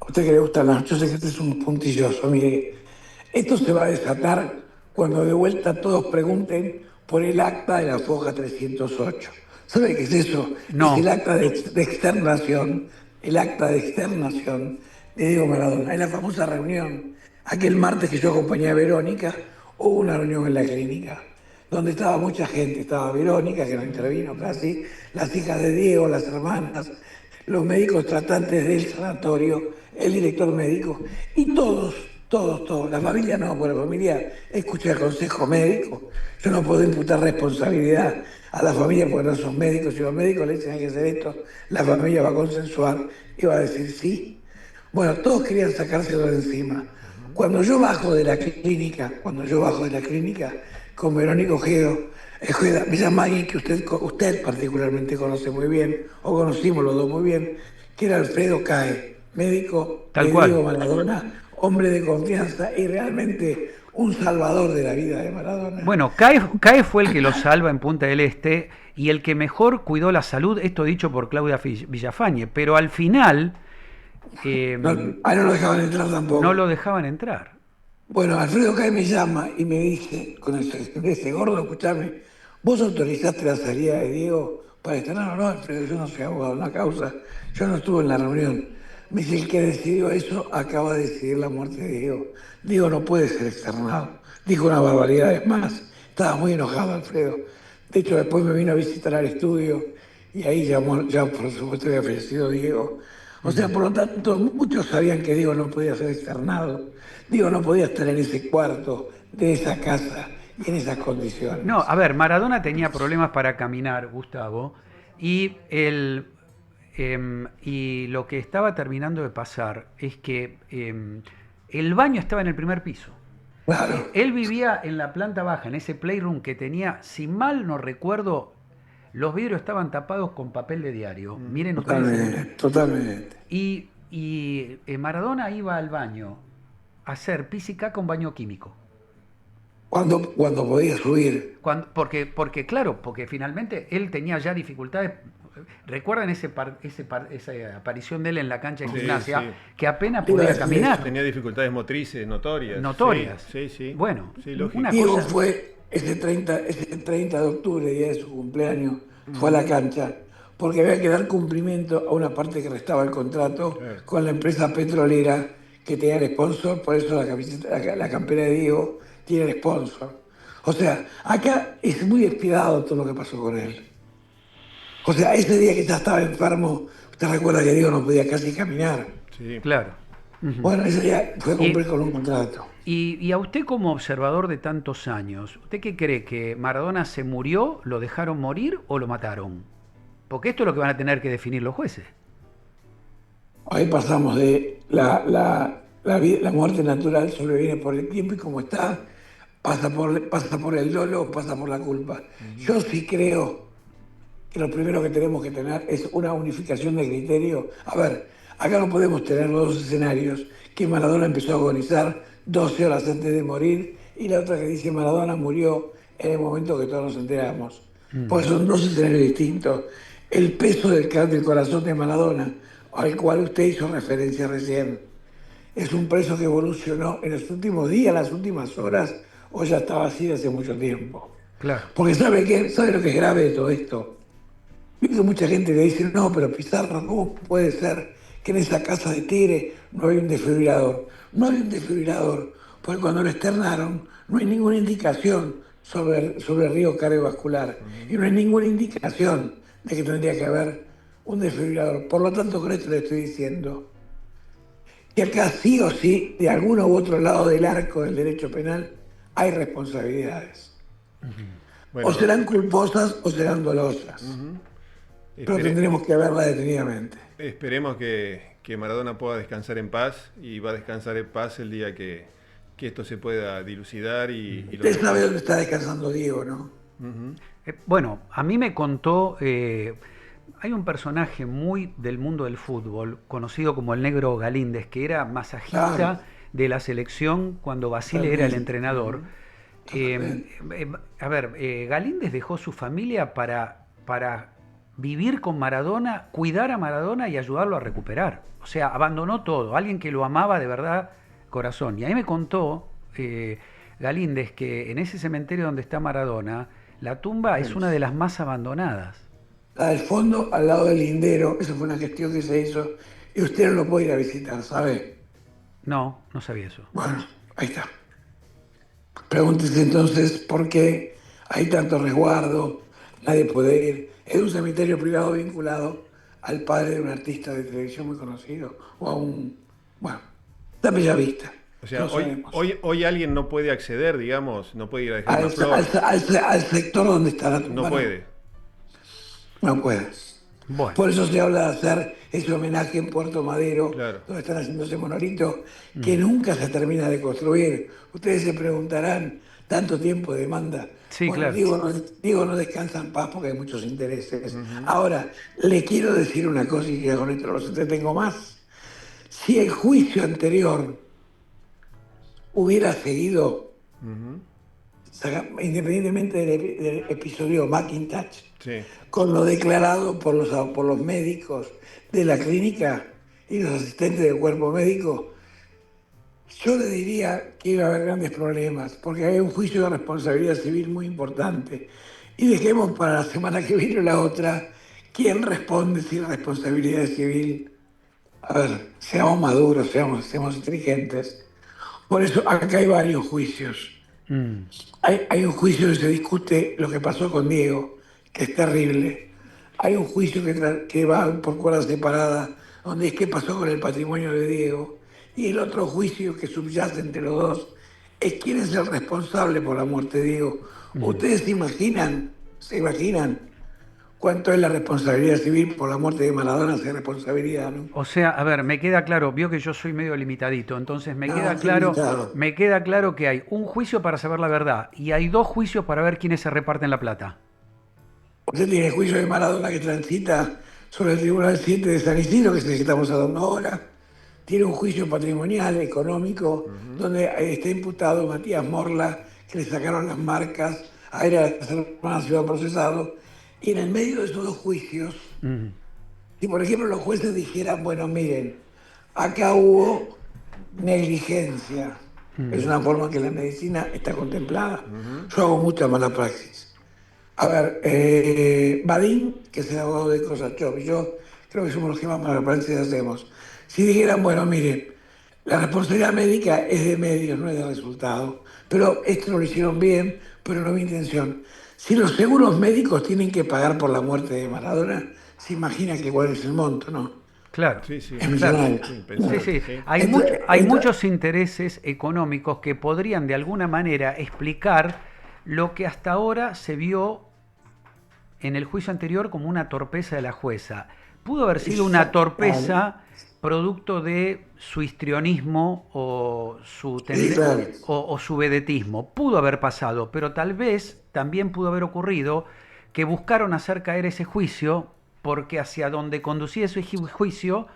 A usted que le gustan las... Yo sé que este es un puntilloso. Mire, esto se va a desatar cuando de vuelta todos pregunten por el acta de la foja 308. ¿Sabe qué es eso? No. Es de externación, el acta de externación de Diego Maradona. En la famosa reunión, aquel martes que yo acompañé a Verónica, hubo una reunión en la clínica donde estaba mucha gente. Estaba Verónica, que no intervino casi, las hijas de Diego, las hermanas, los médicos tratantes del sanatorio, el director médico, y todos, la familia no, porque la familia escucha el consejo médico. Yo no puedo imputar responsabilidad a la familia porque no son médicos. Si los médicos le dicen hay que hacer esto, la familia va a consensuar y va a decir sí. Bueno, todos querían sacárselo de encima. Cuando yo bajo de la clínica, con Verónica Ojeda, me llama alguien que usted particularmente conoce muy bien, o conocimos los dos muy bien, que era Alfredo Cae, médico Tal de cual. Diego Maradona, hombre de confianza y realmente un salvador de la vida de Maradona. Bueno, CAE fue el que lo salva en Punta del Este y el que mejor cuidó la salud, esto dicho por Claudia Villafañe, pero al final No lo dejaban entrar tampoco. no lo dejaban entrar. Bueno, Alfredo Cae me llama y me dice, con ese gordo, escuchame, ¿vos autorizaste la salida de Diego para externar? No, Alfredo, yo no soy abogado en la causa, yo no estuve en la reunión. Me dice, el que decidió eso acaba de decidir la muerte de Diego. Diego no puede ser externado. Dijo una barbaridad, es más, estaba muy enojado Alfredo. De hecho, después me vino a visitar al estudio y ahí ya por supuesto había fallecido Diego. O sea, por lo tanto, muchos sabían que Diego no podía ser externado. Diego no podía estar en ese cuarto de esa casa y en esas condiciones. No, a ver, Maradona tenía problemas para caminar, Gustavo, y y lo que estaba terminando de pasar es que el baño estaba en el primer piso. Claro. Él vivía en la planta baja, en ese playroom que tenía, si mal no recuerdo, los vidrios estaban tapados con papel de diario. Miren ustedes. Totalmente. Y Maradona iba al baño a hacer pis y caca, un baño químico. Cuando podía subir. Porque finalmente él tenía ya dificultades. ¿Recuerdan esa aparición de él en la cancha de gimnasia? Sí. Que apenas podía caminar. Tenía dificultades motrices notorias. Notorias. Sí. Bueno, sí, lógico. una Diego cosa... fue ese 30 de octubre, día de su cumpleaños, fue a la cancha porque había que dar cumplimiento a una parte que restaba el contrato con la empresa petrolera que tenía el sponsor, por eso la campera de Diego tiene el sponsor. O sea, acá es muy despiadado todo lo que pasó con él. O sea, ese día que ya estaba enfermo, usted recuerda que Diego no podía casi caminar. Sí. Claro. Bueno, ese día fue a cumplir con un contrato. Y a usted como observador de tantos años, ¿usted qué cree? ¿Que Maradona se murió, lo dejaron morir o lo mataron? Porque esto es lo que van a tener que definir los jueces. Ahí pasamos de la muerte natural, sobreviene por el tiempo y como está, pasa por el dolo, pasa por la culpa. Yo sí creo que lo primero que tenemos que tener es una unificación de criterio. A ver, acá no podemos tener los dos escenarios, que Maradona empezó a agonizar 12 horas antes de morir y la otra que dice Maradona murió en el momento que todos nos enteramos. Porque son dos escenarios distintos. El peso del corazón de Maradona, al cual usted hizo referencia recién, es un preso que evolucionó en los últimos días, las últimas horas, o ya estaba así hace mucho tiempo. Claro. Porque ¿sabe lo que es grave de todo esto? Veo que mucha gente le dice, no, pero Pizarro, ¿cómo puede ser que en esa casa de Tigre no hay un desfibrilador? No hay un desfibrilador, porque cuando lo externaron no hay ninguna indicación sobre el riesgo cardiovascular y no hay ninguna indicación de que tendría que haber un desfibrilador. Por lo tanto, con esto le estoy diciendo que acá sí o sí, de alguno u otro lado del arco del derecho penal, hay responsabilidades. Bueno, O serán culposas o serán dolosas. Pero tendremos que verla detenidamente. Esperemos que Maradona pueda descansar en paz y va a descansar en paz el día que esto se pueda dilucidar y Usted sabe dónde está descansando Diego, ¿no? Bueno, a mí me contó, hay un personaje muy del mundo del fútbol, conocido como el Negro Galíndez, que era masajista Claro. de la selección cuando Basile era el entrenador, A ver, Galíndez dejó su familia para vivir con Maradona, cuidar a Maradona y ayudarlo a recuperar. O sea, abandonó todo. Alguien que lo amaba de verdad, corazón. Y ahí me contó Galíndez que en ese cementerio donde está Maradona, la tumba es una de las más abandonadas. La del fondo, al lado del lindero, esa fue una gestión que se hizo y usted no lo puede ir a visitar, ¿sabe? No, no sabía eso. Bueno, ahí está. Pregúntese entonces por qué hay tanto resguardo, nadie puede ir. Es un cementerio privado vinculado al padre de un artista de televisión muy conocido o a un... Bueno, da bella vista. O sea, No hoy, sabemos. hoy alguien no puede acceder, digamos, no puede ir a dejar Al, una flor. al sector donde está la tumba. No puede. No puede. Bueno, Por eso se habla de hacer ese homenaje en Puerto Madero, Claro. donde están haciendo ese monolito, que nunca se termina de construir. Ustedes se preguntarán, ¿tanto tiempo demanda? Sí, Bueno, claro. digo, no descansa en paz porque hay muchos intereses. Ahora, le quiero decir una cosa y que con esto no los entretengo más. Si el juicio anterior hubiera seguido, independientemente del episodio Macintosh, Sí. con lo declarado por los médicos de la clínica y los asistentes del cuerpo médico, yo le diría que iba a haber grandes problemas, porque hay un juicio de responsabilidad civil muy importante. Y dejemos para la semana que viene o la otra quién responde si la responsabilidad civil. A ver, seamos maduros, seamos inteligentes. Por eso acá hay varios juicios. Hay un juicio que se discute lo que pasó con Diego, que es terrible. Hay un juicio que va por cuerdas separadas, donde es qué pasó con el patrimonio de Diego. Y el otro juicio que subyace entre los dos es quién es el responsable por la muerte de Diego. ¿Ustedes se imaginan cuánto es la responsabilidad civil por la muerte de Maradona? ¿Es responsabilidad, no? O sea, a ver, me queda claro, vio que yo soy medio limitadito, entonces No, estoy limitado. me queda claro que hay un juicio para saber la verdad y hay dos juicios para ver quiénes se reparten la plata. Usted tiene el juicio de Maradona que transita sobre el Tribunal 7 de San Isidro, que es el que estamos dando ahora. Tiene un juicio patrimonial, económico, donde está imputado Matías Morla, que le sacaron las marcas, a él a las hermanas iba procesado. Y en el medio de esos dos juicios, si por ejemplo los jueces dijeran, bueno, miren, acá hubo negligencia, es una forma que la medicina está contemplada. Yo hago mucha mala praxis. A ver, Badín, que es el abogado de Khrushchev, y yo creo que somos los que más mala praxis hacemos. Si dijeran, bueno, miren, la responsabilidad médica es de medios, no es de resultado, pero esto lo hicieron bien, pero no mi intención. Si los seguros médicos tienen que pagar por la muerte de Maradona, se imagina que cuál es el monto, ¿no? Claro. Sí, sí. Es millonario. Sí, Sí, pensar, sí. sí. Hay muchos intereses económicos que podrían de alguna manera explicar lo que hasta ahora se vio en el juicio anterior como una torpeza de la jueza. Pudo haber sido una torpeza producto de su histrionismo o claro. o su vedetismo. Pudo haber pasado, pero tal vez también pudo haber ocurrido que buscaron hacer caer ese juicio porque hacia donde conducía ese juicio,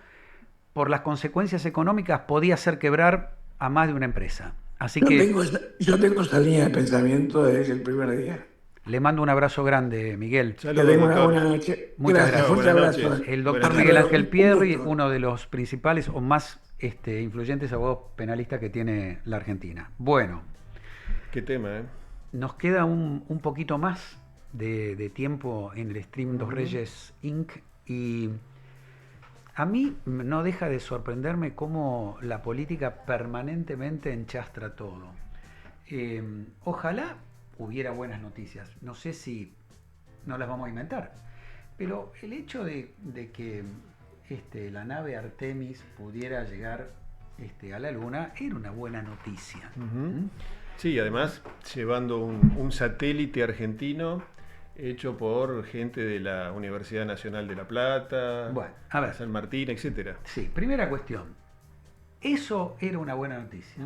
por las consecuencias económicas, podía hacer quebrar a más de una empresa. Así que Yo tengo esa línea de pensamiento desde el primer día. le mando un abrazo grande, Miguel. Que Saludos, tenga una doctor. buena noche. Muchas Gracias, gracias. fuerte Buenas abrazo. noches. El doctor Buenas Miguel noches. Ángel Un Pierri, gusto. uno de los principales o más influyentes abogados penalistas que tiene la Argentina. Bueno, Qué tema, ¿eh? nos queda un poquito más de tiempo en el stream Dos Reyes Inc. Y a mí no deja de sorprenderme cómo la política permanentemente enchastra todo. Ojalá hubiera buenas noticias. No sé si no las vamos a inventar, pero el hecho de que la nave Artemis pudiera llegar a la Luna era una buena noticia. ¿Mm? Sí, además llevando un satélite argentino hecho por gente de la Universidad Nacional de La Plata, Bueno, a ver. San Martín, etcétera. Sí, primera cuestión. Eso era una buena noticia.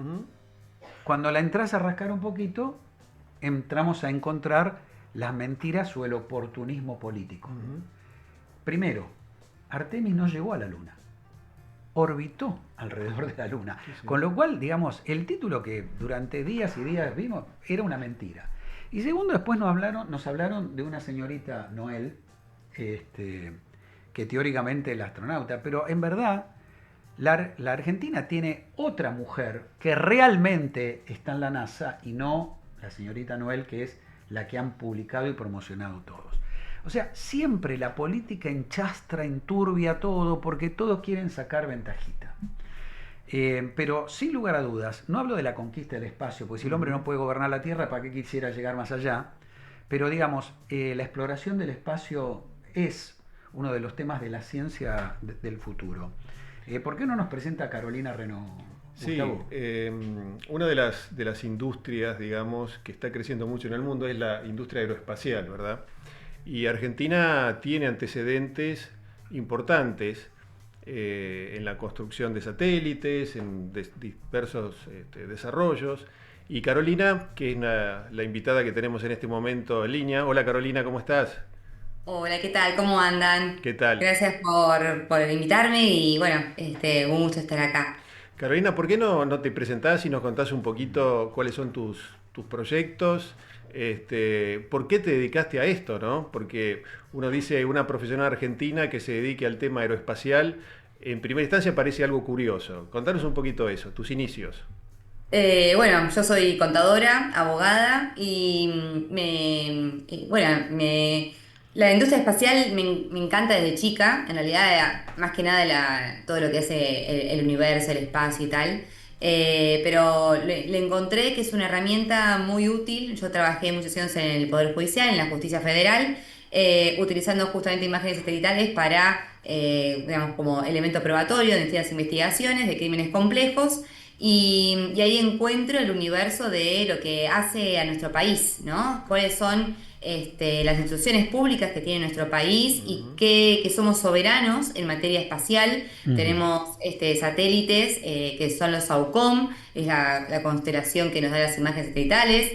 Cuando la entras a rascar un poquito, entramos a encontrar las mentiras o el oportunismo político. Primero, Artemis no llegó a la Luna. orbitó alrededor de la Luna. Sí, sí. Con lo cual, digamos, el título que durante días y días vimos era una mentira. Y segundo, después nos hablaron de una señorita Noel, que teóricamente es la astronauta, pero en verdad la Argentina tiene otra mujer que realmente está en la NASA y no la señorita Noel, que es la que han publicado y promocionado todos. O sea, siempre la política enchastra, enturbia todo, porque todos quieren sacar ventajita. Pero sin lugar a dudas, no hablo de la conquista del espacio, porque si el hombre no puede gobernar la Tierra, ¿para qué quisiera llegar más allá? Pero digamos, la exploración del espacio es uno de los temas de la ciencia del futuro. ¿Por qué no nos presenta Carolina Renaud? Sí, Gustavo. una de las industrias, digamos, que está creciendo mucho en el mundo es la industria aeroespacial, ¿verdad? Y Argentina tiene antecedentes importantes en la construcción de satélites, en dispersos desarrollos. Y Carolina, que es la invitada que tenemos en este momento en línea. Hola Carolina, ¿cómo estás? Hola, ¿qué tal? ¿Cómo andan? ¿Qué tal? Gracias por invitarme y bueno, un gusto estar acá. Carolina, ¿por qué no te presentás y nos contás un poquito cuáles son tus proyectos? ¿Por qué te dedicaste a esto, no? Porque uno dice una profesional argentina que se dedique al tema aeroespacial, en primera instancia parece algo curioso. Contanos un poquito eso, tus inicios. Bueno, yo soy contadora, abogada la industria espacial me encanta desde chica, en realidad más que nada todo lo que hace el universo, el espacio y tal. Pero le encontré que es una herramienta muy útil. Yo trabajé muchos años en el Poder Judicial, en la Justicia Federal, utilizando justamente imágenes satelitales para, digamos, como elemento probatorio de distintas investigaciones de crímenes complejos. Y ahí encuentro el universo de lo que hace a nuestro país, ¿no? Cuáles son las instituciones públicas que tiene nuestro país y que somos soberanos en materia espacial. Tenemos satélites que son los SAOCOM, es la constelación que nos da las imágenes satelitales.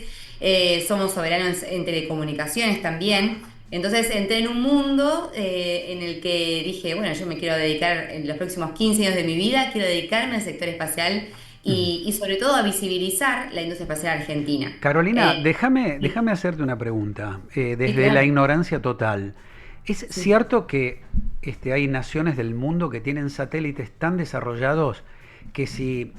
Somos soberanos en telecomunicaciones también. Entonces entré en un mundo en el que dije, bueno, yo me quiero dedicar en los próximos 15 años de mi vida, quiero dedicarme al sector espacial y sobre todo a visibilizar la industria espacial argentina. Carolina, Eh, déjame hacerte una pregunta, sí, desde la claro. ignorancia total. ¿Es Sí. cierto que hay naciones del mundo que tienen satélites tan desarrollados que si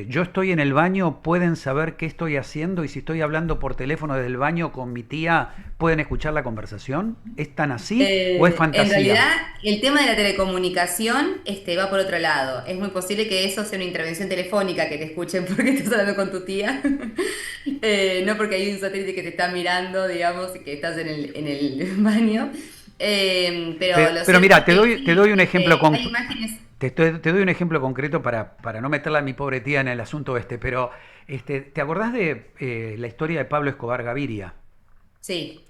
yo estoy en el baño pueden saber qué estoy haciendo y si estoy hablando por teléfono desde el baño con mi tía pueden escuchar la conversación? ¿Es tan así o es En fantasía? realidad, el tema de la telecomunicación va por otro lado. Es muy posible que eso sea una intervención telefónica, que te escuchen porque estás hablando con tu tía. No porque hay un satélite que te está mirando, digamos, y que estás en el baño. Pero lo Pero cierto mira, es que te doy sí, un ejemplo hay imágenes. te doy un ejemplo concreto para no meterla a mi pobre tía en el asunto pero ¿te acordás de la historia de Pablo Escobar Gaviria? Sí,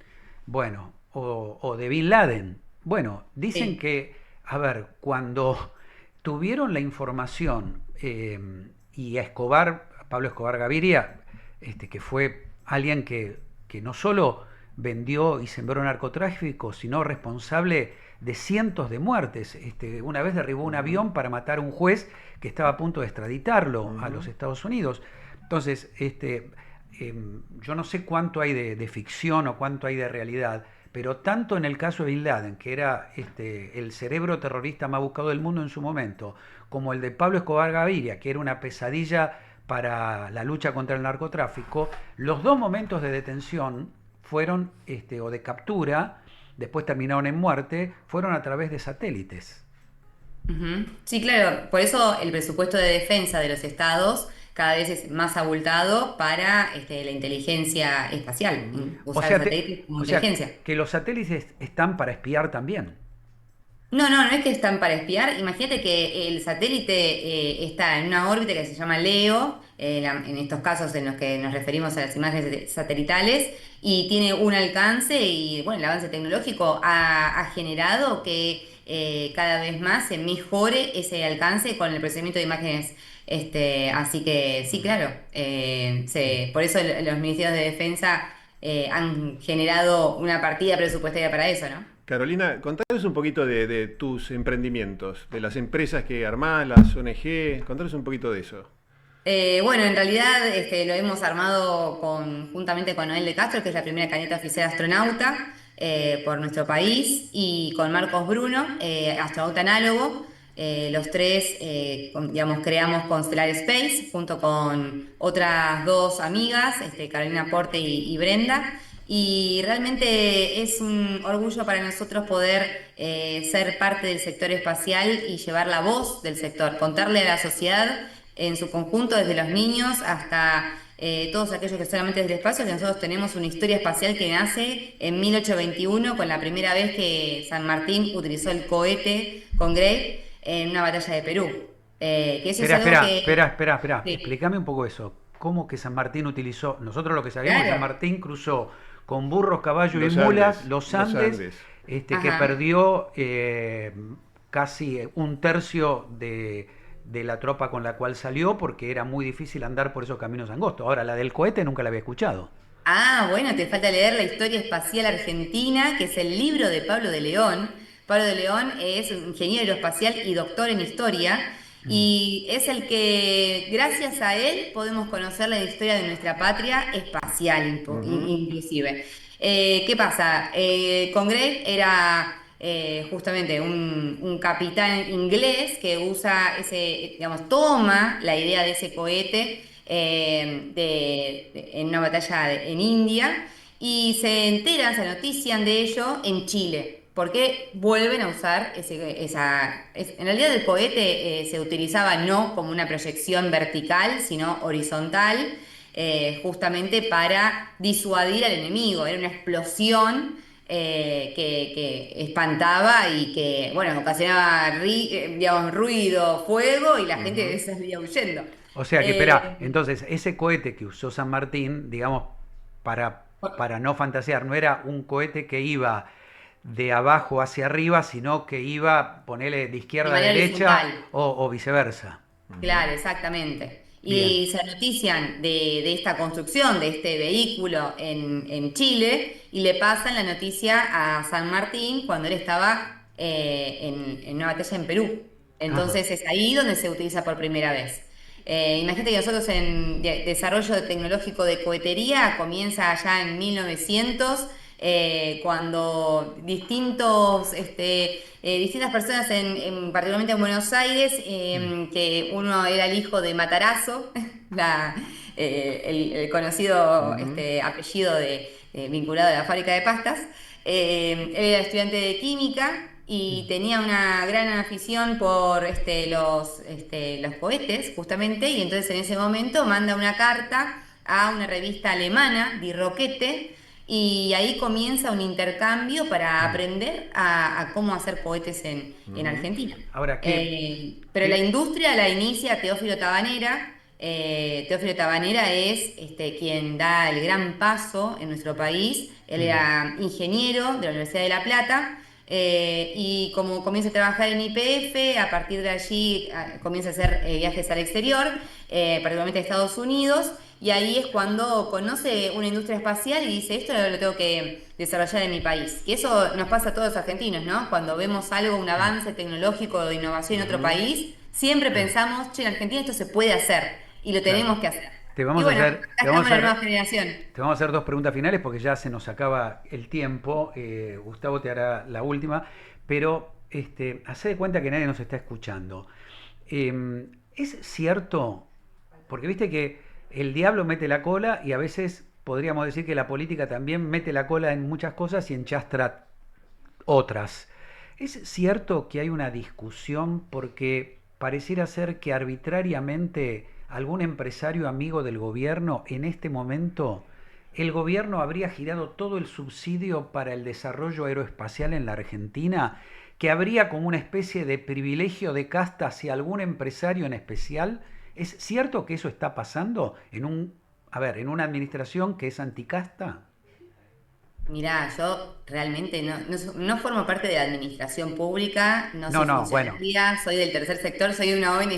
Bueno, o de Bin Laden. Bueno, dicen sí. que, a ver, cuando tuvieron la información y a Pablo Escobar Gaviria, que fue alguien que no solo vendió y sembró narcotráfico, sino responsable de cientos de muertes. Una vez derribó un avión para matar a un juez que estaba a punto de extraditarlo a los Estados Unidos. Entonces, yo no sé cuánto hay de ficción o cuánto hay de realidad, pero tanto en el caso de Bin Laden, que era el cerebro terrorista más buscado del mundo en su momento, como el de Pablo Escobar Gaviria, que era una pesadilla para la lucha contra el narcotráfico, los dos momentos de detención fueron, o de captura, después terminaron en muerte, fueron a través de satélites. Ujú. Sí, claro, por eso el presupuesto de defensa de los estados cada vez es más abultado para la inteligencia espacial, O usar los sea, satélites como o sea, inteligencia. que los satélites están para espiar también. No, no, no es que están para espiar. Imagínate que el satélite está en una órbita que se llama LEO, en estos casos en los que nos referimos a las imágenes satelitales, y tiene un alcance y bueno, el avance tecnológico ha generado que cada vez más se mejore ese alcance con el procesamiento de imágenes. Así que sí, claro, por eso los ministerios de defensa han generado una partida presupuestaria para eso, ¿no? Carolina, contanos un poquito de tus emprendimientos, de las empresas que armás, las ONG, contanos un poquito de eso. Bueno, en realidad lo hemos armado juntamente con Noel de Castro, que es la primera candidata oficial astronauta por nuestro país, y con Marcos Bruno, astronauta análogo. Los tres, digamos, creamos Constellar Space junto con otras dos amigas, Carolina Porte y Brenda. Y realmente es un orgullo para nosotros poder ser parte del sector espacial y llevar la voz del sector, contarle a la sociedad en su conjunto, desde los niños hasta todos aquellos que solamente desde el espacio, que nosotros tenemos una historia espacial que nace en 1821 con la primera vez que San Martín utilizó el cohete con Gray en una batalla de Perú. Que eso es algo que... Espera. Sí, Explícame un poco eso. ¿Cómo que San Martín utilizó? Nosotros lo que sabíamos es que San claro. Martín cruzó con burros, caballos y Los mulas Andes, los los Andes, Andes. que Ajá. perdió casi un tercio de la tropa con la cual salió porque era muy difícil andar por esos caminos angostos. Ahora, la del cohete nunca la había escuchado. Ah, bueno, te falta leer La historia espacial argentina, que es el libro de Pablo de León. Pablo de León es ingeniero aeroespacial y doctor en historia, y es el que, gracias a él, podemos conocer la historia de nuestra patria espacial, Ujú. inclusive. ¿Qué pasa? Congreve era justamente un capitán inglés que usa digamos, toma la idea de ese cohete en una batalla en India, y se notician de ello en Chile. Porque vuelven a usar en realidad el cohete se utilizaba no como una proyección vertical, sino horizontal, justamente para disuadir al enemigo. Era una explosión que espantaba y que, bueno, ocasionaba digamos, ruido, fuego, y la gente Ujú. salía huyendo. O sea que, espera, Eh, entonces ese cohete que usó San Martín, digamos, para no fantasear, no era un cohete que iba de abajo hacia arriba, sino que iba, ponele, de de izquierda a manera derecha horizontal. o viceversa. Ujú. Claro, exactamente. Bien. Y se notician de esta construcción, de este vehículo en Chile, y le pasan la noticia a San Martín cuando él estaba en una batalla en Perú. Ajá. Entonces es ahí donde se utiliza por primera vez. Imagínate que nosotros en desarrollo tecnológico de cohetería comienza allá en 1900, cuando distintas personas, particularmente en Buenos Aires, que uno era el hijo de Matarazzo, el conocido Ujú. apellido vinculado a la fábrica de pastas. Él era estudiante de química y tenía una gran afición por los cohetes, justamente, y entonces en ese momento manda una carta a una revista alemana, Die Rockete, y ahí comienza un intercambio para aprender a cómo hacer cohetes en Ujú. Argentina. Ahora, Pero la qué, industria la inicia Teófilo Tabanera. Teófilo Tabanera es quien da el gran paso en nuestro país. Él era ingeniero de la Universidad de La Plata, y como comienza a trabajar en YPF, a partir de allí comienza a hacer viajes al exterior, particularmente a Estados Unidos, y ahí es cuando conoce una industria espacial y dice, esto lo tengo que desarrollar en mi país. Y eso nos pasa a todos los argentinos, ¿no? Cuando vemos algo, un avance tecnológico o de innovación en otro Ujú. país, siempre pensamos, che, en Argentina esto se puede hacer y lo Claro. tenemos que hacer. te Y vamos a bueno, hacer, acá estamos la nueva generación. te vamos a hacer dos preguntas finales porque ya se nos acaba el tiempo. Gustavo te hará la última, pero hacé de cuenta que nadie nos está escuchando. ¿Es cierto? Porque viste que el diablo mete la cola y a veces podríamos decir que la política también mete la cola en muchas cosas y enchastra otras. ¿Es cierto que hay una discusión porque pareciera ser que arbitrariamente algún empresario amigo del gobierno en este momento, el gobierno habría girado todo el subsidio para el desarrollo aeroespacial en la Argentina, que habría como una especie de privilegio de casta hacia algún empresario en especial? ¿Es cierto que eso está pasando en una administración que es anticasta? Mirá, yo realmente no formo parte de la administración pública, no No, soy no, bueno, funcionaria, soy del tercer sector, soy de una ONG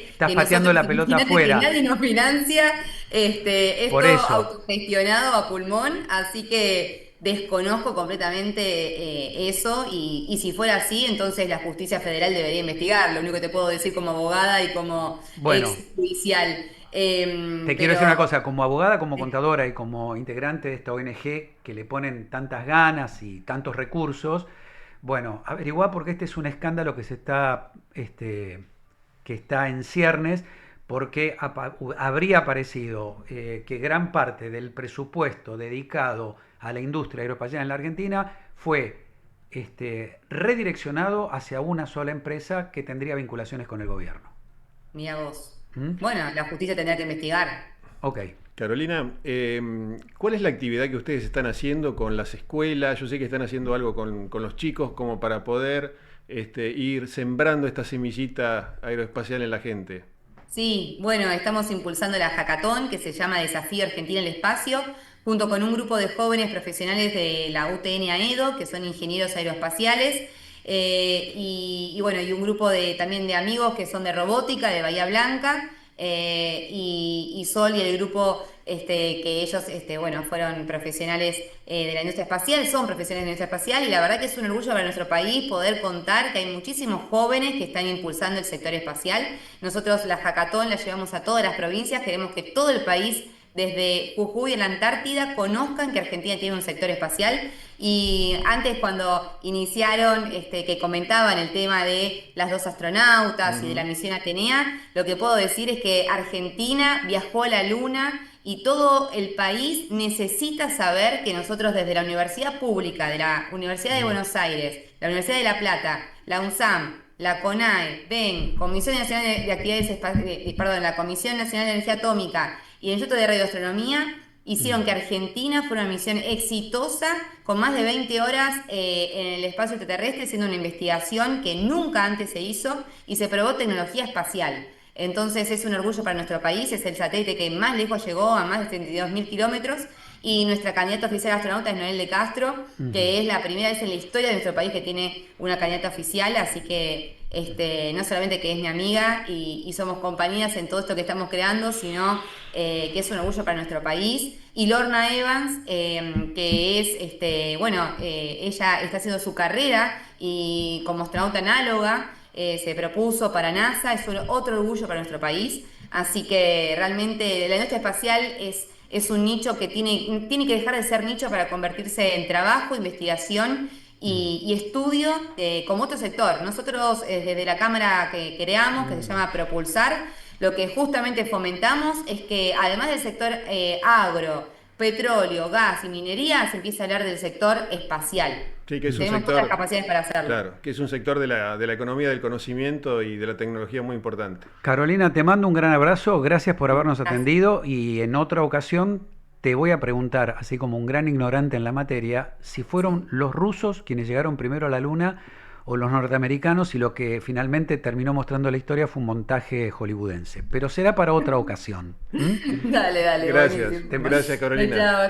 estás que pateando nosotros, la pelota imagínate que afuera. nadie nos financia, Por esto eso. autogestionado a pulmón, así que desconozco completamente eso y si fuera así, entonces la justicia federal debería investigar, lo único que te puedo decir como abogada y como Bueno, ex judicial. te quiero decir Pero una cosa, como abogada, como contadora y como integrante de esta ONG que le ponen tantas ganas y tantos recursos, bueno, averiguá porque este es un escándalo que está en ciernes, porque habría aparecido que gran parte del presupuesto dedicado a la industria aeroespacial en la Argentina fue redireccionado hacia una sola empresa que tendría vinculaciones con el gobierno. mira vos. ¿Mm? Bueno, la justicia tendrá que investigar. Ok. Carolina, ¿cuál es la actividad que ustedes están haciendo con las escuelas? Yo sé que están haciendo algo con los chicos como para poder ir sembrando esta semillita aeroespacial en la gente. Sí, bueno, estamos impulsando la hackathon que se llama Desafío Argentina en el Espacio, junto con un grupo de jóvenes profesionales de la UTN AEDO, que son ingenieros aeroespaciales, y bueno, y un grupo también de amigos que son de robótica, de Bahía Blanca, y Sol y el grupo que ellos bueno, fueron profesionales de la industria espacial, son profesionales de la industria espacial, y la verdad que es un orgullo para nuestro país poder contar que hay muchísimos jóvenes que están impulsando el sector espacial. Nosotros la hackathon la llevamos a todas las provincias, queremos que todo el país, desde Jujuy en la Antártida, conozcan que Argentina tiene un sector espacial. Y antes, cuando iniciaron, que comentaban el tema de las 2 astronautas y de la misión Atenea, lo que puedo decir es que Argentina viajó a la Luna y todo el país necesita saber que nosotros desde la universidad pública, de la Universidad de Buenos Aires, la Universidad de La Plata, la UNSAM, la CONAE, BEN, Comisión Nacional de Actividades perdón, la Comisión Nacional de Energía Atómica y el Instituto de Radioastronomía hicieron que Argentina fuera una misión exitosa con más de 20 horas en el espacio extraterrestre, haciendo una investigación que nunca antes se hizo y se probó tecnología espacial. Entonces es un orgullo para nuestro país, es el satélite que más lejos llegó, a más de 32.000 kilómetros, y nuestra candidata oficial astronauta es Noel de Castro, que es la primera vez en la historia de nuestro país que tiene una candidata oficial, así que no solamente que es mi amiga y somos compañeras en todo esto que estamos creando, sino que es un orgullo para nuestro país. Y Lorna Evans, que es, bueno, ella está haciendo su carrera y como astronauta análoga, se propuso para NASA, es otro orgullo para nuestro país. Así que realmente la industria espacial es un nicho que tiene que dejar de ser nicho para convertirse en trabajo, investigación y estudio como otro sector. Nosotros desde la cámara que creamos, que se llama Propulsar, lo que justamente fomentamos es que además del sector agro, petróleo, gas y minería, se empieza a hablar del sector espacial. Sí, que es un Tenemos sector, todas las capacidades para hacerlo. claro, que es un sector de la economía del conocimiento y de la tecnología muy importante. Carolina, te mando un gran abrazo, gracias por habernos atendido y en otra ocasión te voy a preguntar, así como un gran ignorante en la materia, si fueron los rusos quienes llegaron primero a la Luna o los norteamericanos y lo que finalmente terminó mostrando la historia fue un montaje hollywoodense. Pero será para otra ocasión. Dale. Gracias, buenísimo. gracias Carolina. Chao.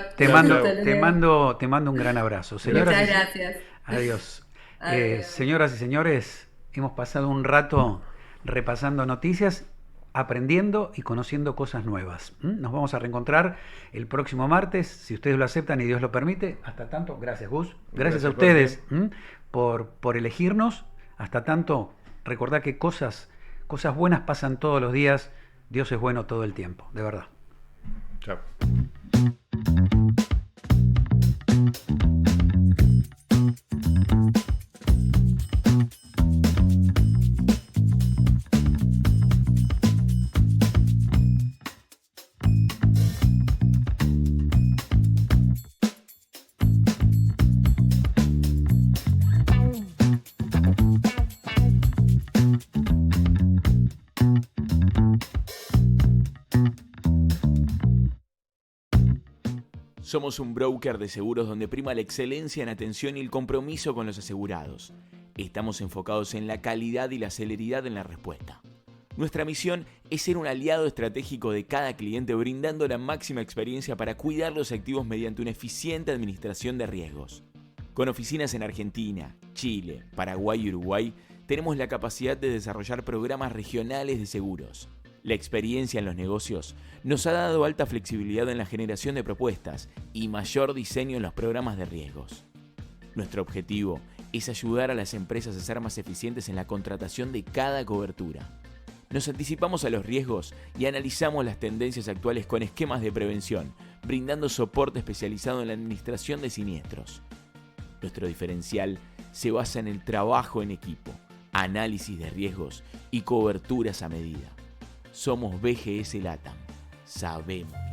Te mando un gran abrazo. Muchas Señoras gracias. Adiós. Adiós. Señoras y señores, hemos pasado un rato repasando noticias, aprendiendo y conociendo cosas nuevas. Nos vamos a reencontrar el próximo martes, si ustedes lo aceptan y Dios lo permite. Hasta tanto, gracias Gus, gracias a ustedes por elegirnos. Hasta tanto, recordad que cosas buenas pasan todos los días. Dios es bueno todo el tiempo, de verdad. Chao. Somos un broker de seguros donde prima la excelencia en atención y el compromiso con los asegurados. Estamos enfocados en la calidad y la celeridad en la respuesta. Nuestra misión es ser un aliado estratégico de cada cliente, brindando la máxima experiencia para cuidar los activos mediante una eficiente administración de riesgos. Con oficinas en Argentina, Chile, Paraguay y Uruguay, tenemos la capacidad de desarrollar programas regionales de seguros. La experiencia en los negocios nos ha dado alta flexibilidad en la generación de propuestas y mayor diseño en los programas de riesgos. Nuestro objetivo es ayudar a las empresas a ser más eficientes en la contratación de cada cobertura. Nos anticipamos a los riesgos y analizamos las tendencias actuales con esquemas de prevención, brindando soporte especializado en la administración de siniestros. Nuestro diferencial se basa en el trabajo en equipo, análisis de riesgos y coberturas a medida. Somos BGS LATAM. Sabemos.